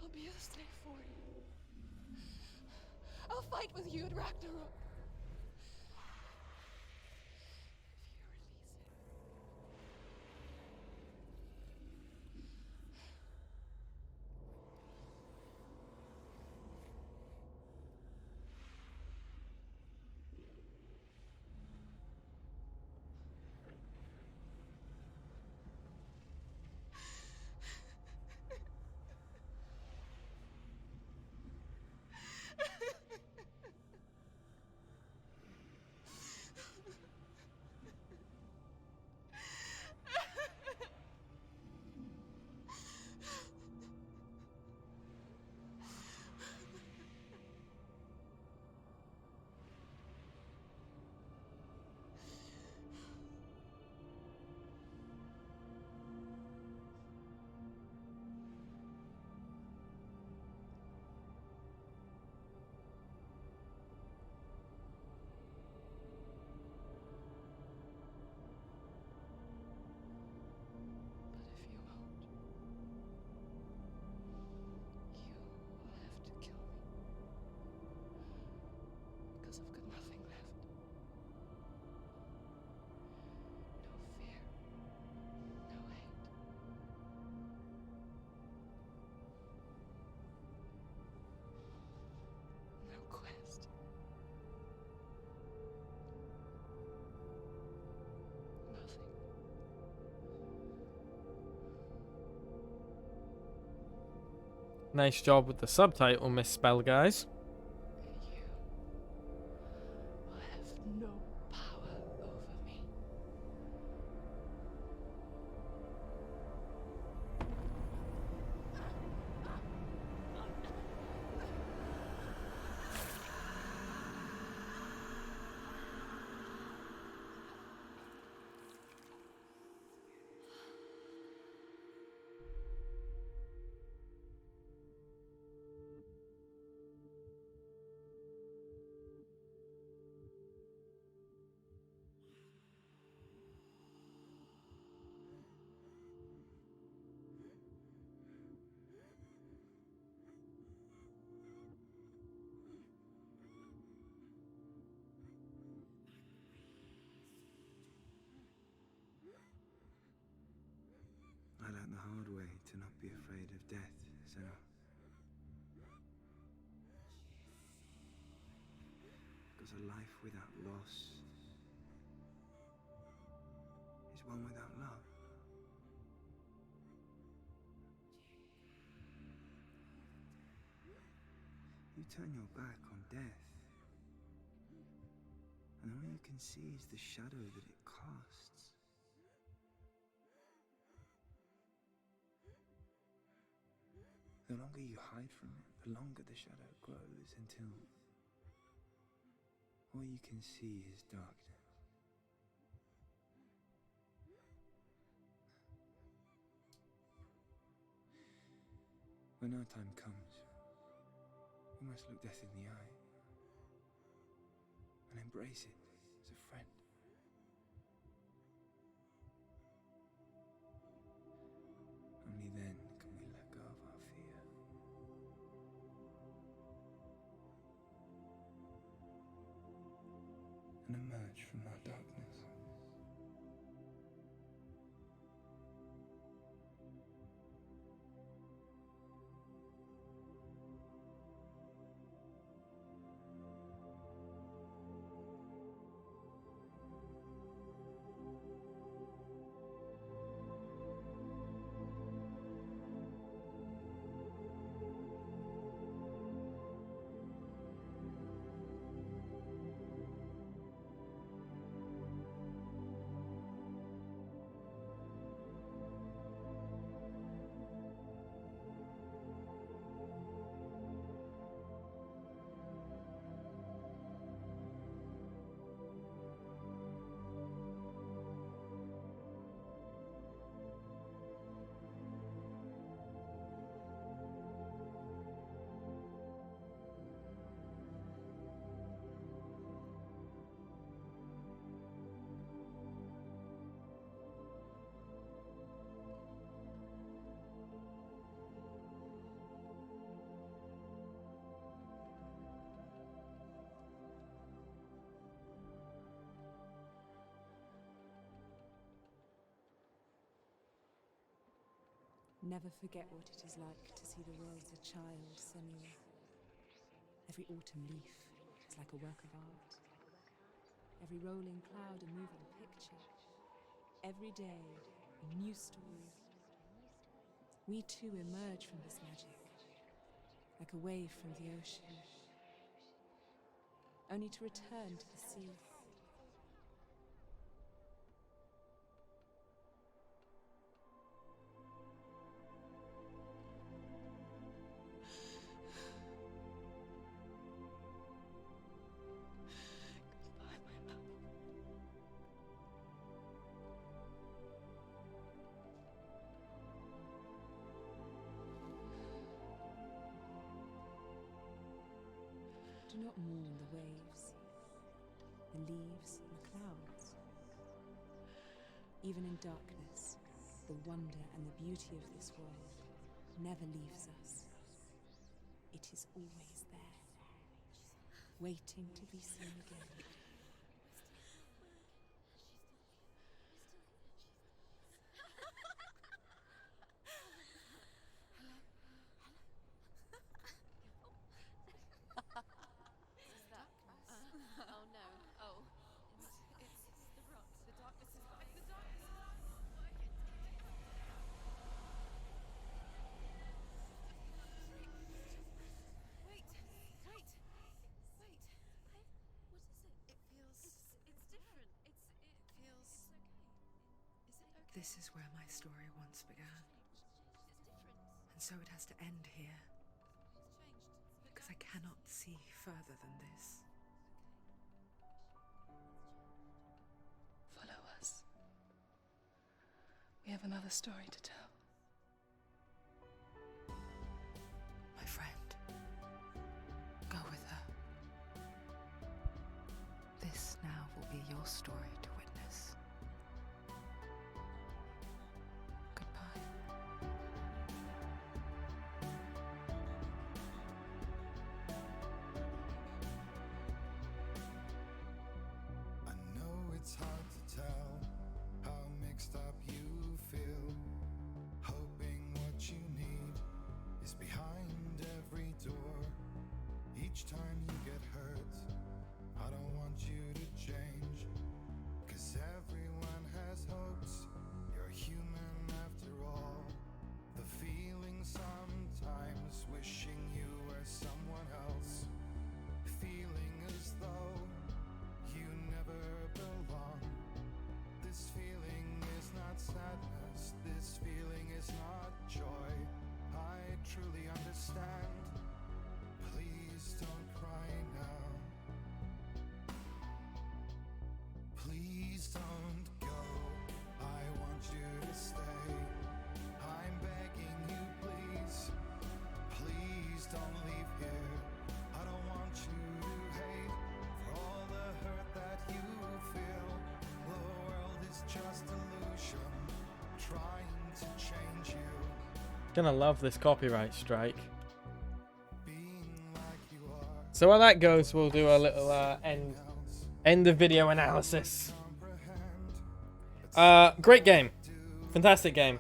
Speaker 7: I'll be a slave for you. I'll fight with you at Ragnarok. If you release it.
Speaker 1: Nice job with the subtitle misspell, guys.
Speaker 7: Will have no power over me.
Speaker 11: I learned the hard way to not be afraid of death, Senua. Because a life without loss is one without love. You turn your back on death, and all you can see is the shadow that it casts. The longer you hide from it, the longer the shadow grows until all you can see is darkness. When our time comes, we must look death in the eye and embrace it as a friend. Only then can we let go of our fear. And emerge from our darkness.
Speaker 4: Never forget what it is like to see the world as a child, Senua. Every autumn leaf is like a work of art. Every rolling cloud a moving picture. Every day a new story. We too emerge from this magic, like a wave from the ocean, only to return to the sea. Do not mourn the waves, the leaves, and the clouds. Even in darkness, the wonder and the beauty of this world never leaves us. It is always there, waiting to be seen again.
Speaker 2: Oh no. Oh. It's the rot. The darkness is back. The darkness is working. Wait. Wait. Wait. What is it? It feels... It's different. It feels... It's okay. Is it okay?
Speaker 10: This is where my story once began.
Speaker 2: It's different.
Speaker 10: And so it has to end here,
Speaker 2: It's changed.
Speaker 10: because I cannot see further than this.
Speaker 8: Follow us. We have another story to tell. My friend, go with her. This now will be your story to witness. Goodbye.
Speaker 3: I know it's hard to tell how mixed up you feel, hoping what you need is behind every door. Each time you get hurt, I don't want you to change, 'cause everyone has hopes. You're human after all. The feeling sometimes wishing you were someone else, feeling as though you never belong. This feeling is not sadness, this feeling is not joy. I truly understand. Please don't cry now. Please don't go. I want you to stay. I'm begging you, please. Please don't leave here. I don't want you to hate for all the hurt that you feel. The world is just illusion, trying to change you.
Speaker 1: Gonna love this copyright strike.
Speaker 3: Being like you are.
Speaker 1: So while that goes, we'll do a little end of video analysis. Great game. Fantastic game.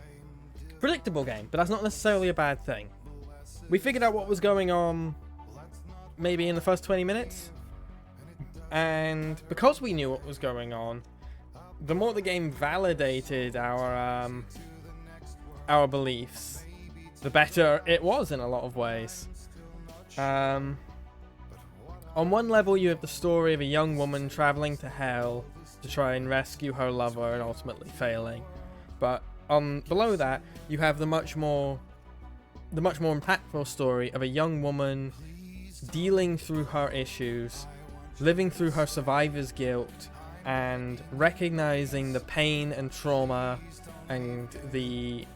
Speaker 1: Predictable game, but that's not necessarily a bad thing. We figured out what was going on maybe in the first 20 minutes. And because we knew what was going on, the more the game validated our beliefs, the better it was in a lot of ways. On one level, you have the story of a young woman traveling to hell to try and rescue her lover and ultimately failing. But below that, you have the much more impactful story of a young woman dealing through her issues, living through her survivor's guilt, and recognizing the pain and trauma and the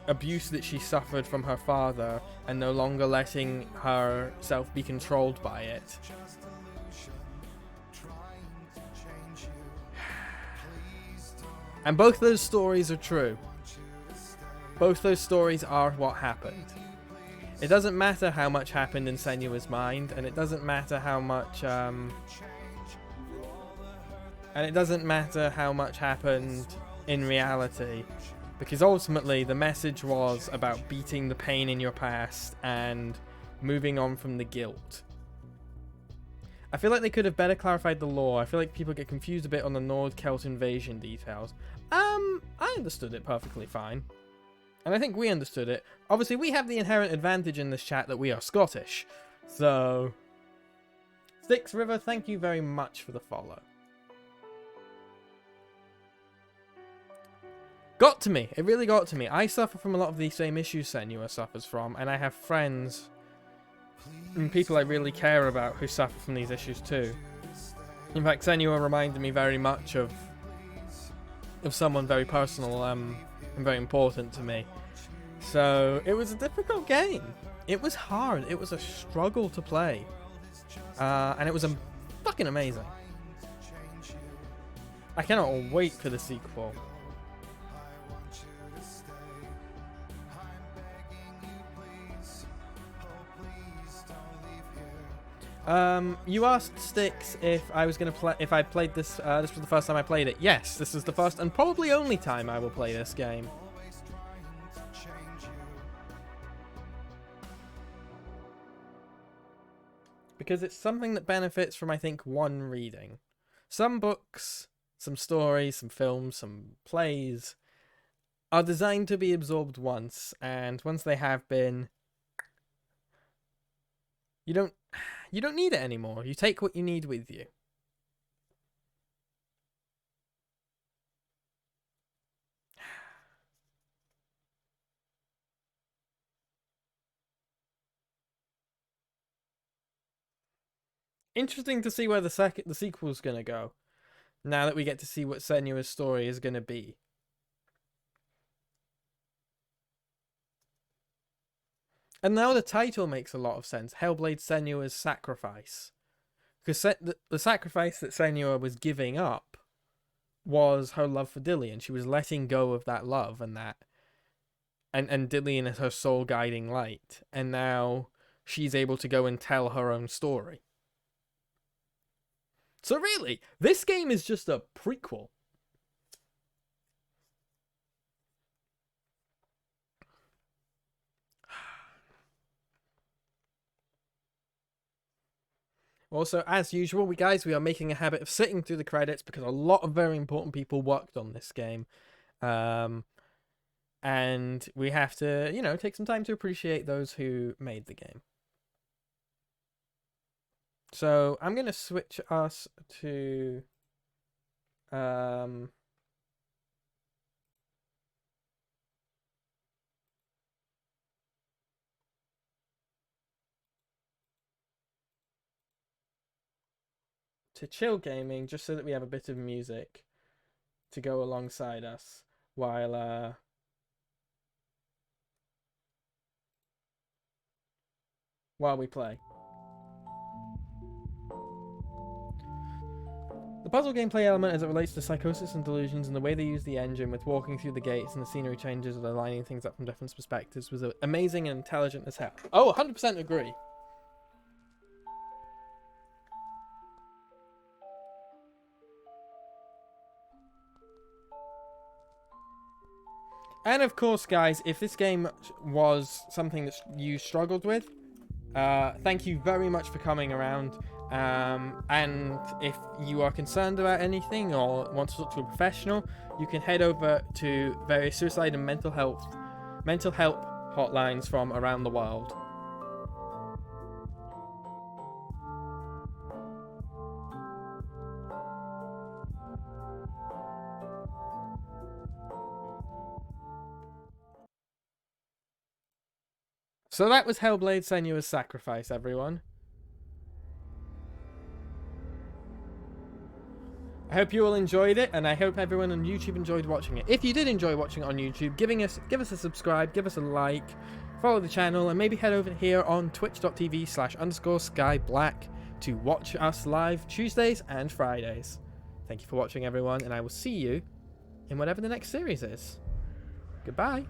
Speaker 1: abuse that she suffered from her father, and no longer letting herself be controlled by it. And both those stories are true. Both those stories are what happened. It doesn't matter how much happened in Senua's mind, and it doesn't matter how much happened in reality. Because ultimately, the message was about beating the pain in your past and moving on from the guilt. I feel like they could have better clarified the lore. I feel like people get confused a bit on the Nord-Celt invasion details. I understood it perfectly fine. And I think we understood it. Obviously, we have the inherent advantage in this chat that we are Scottish. So, Styx River, thank you very much for the follow. Got to me. It really got to me. I suffer from a lot of the same issues Senua suffers from, and I have friends and people I really care about who suffer from these issues too. In fact, Senua reminded me very much of someone very personal and very important to me. So it was a difficult game. It was hard. It was a struggle to play, and it was fucking amazing. I cannot wait for the sequel. You asked Styx if I was gonna play, if I played this. This was the first time I played it. Yes, this is the first and probably only time I will play this game. Because it's something that benefits from, I think, one reading. Some books, some stories, some films, some plays are designed to be absorbed once, and once they have been, you don't need it anymore. You take what you need with you. Interesting to see where the sequel's gonna go. Now that we get to see what Senua's story is gonna be. And now the title makes a lot of sense. Hellblade: Senua's Sacrifice. Because the sacrifice that Senua was giving up was her love for Dillion. She was letting go of that love and that. And Dillion is her sole guiding light. And now she's able to go and tell her own story. So really, this game is just a prequel. Also, as usual, we are making a habit of sitting through the credits because a lot of very important people worked on this game. And we have to, take some time to appreciate those who made the game. So, I'm going to switch us to... to chill gaming, just so that we have a bit of music to go alongside us while we play. The puzzle gameplay element as it relates to psychosis and delusions and the way they use the engine with walking through the gates and the scenery changes and lining things up from different perspectives was amazing and intelligent as hell. Oh, 100% agree. And of course, guys, if this game was something that you struggled with, thank you very much for coming around. And if you are concerned about anything or want to talk to a professional, you can head over to various suicide and mental help hotlines from around the world. So that was Hellblade: Senua's Sacrifice, everyone. I hope you all enjoyed it, and I hope everyone on YouTube enjoyed watching it. If you did enjoy watching it on YouTube, give us a subscribe, give us a like, follow the channel, and maybe head over here on twitch.tv/_Skye Blacke to watch us live Tuesdays and Fridays. Thank you for watching, everyone, and I will see you in whatever the next series is. Goodbye.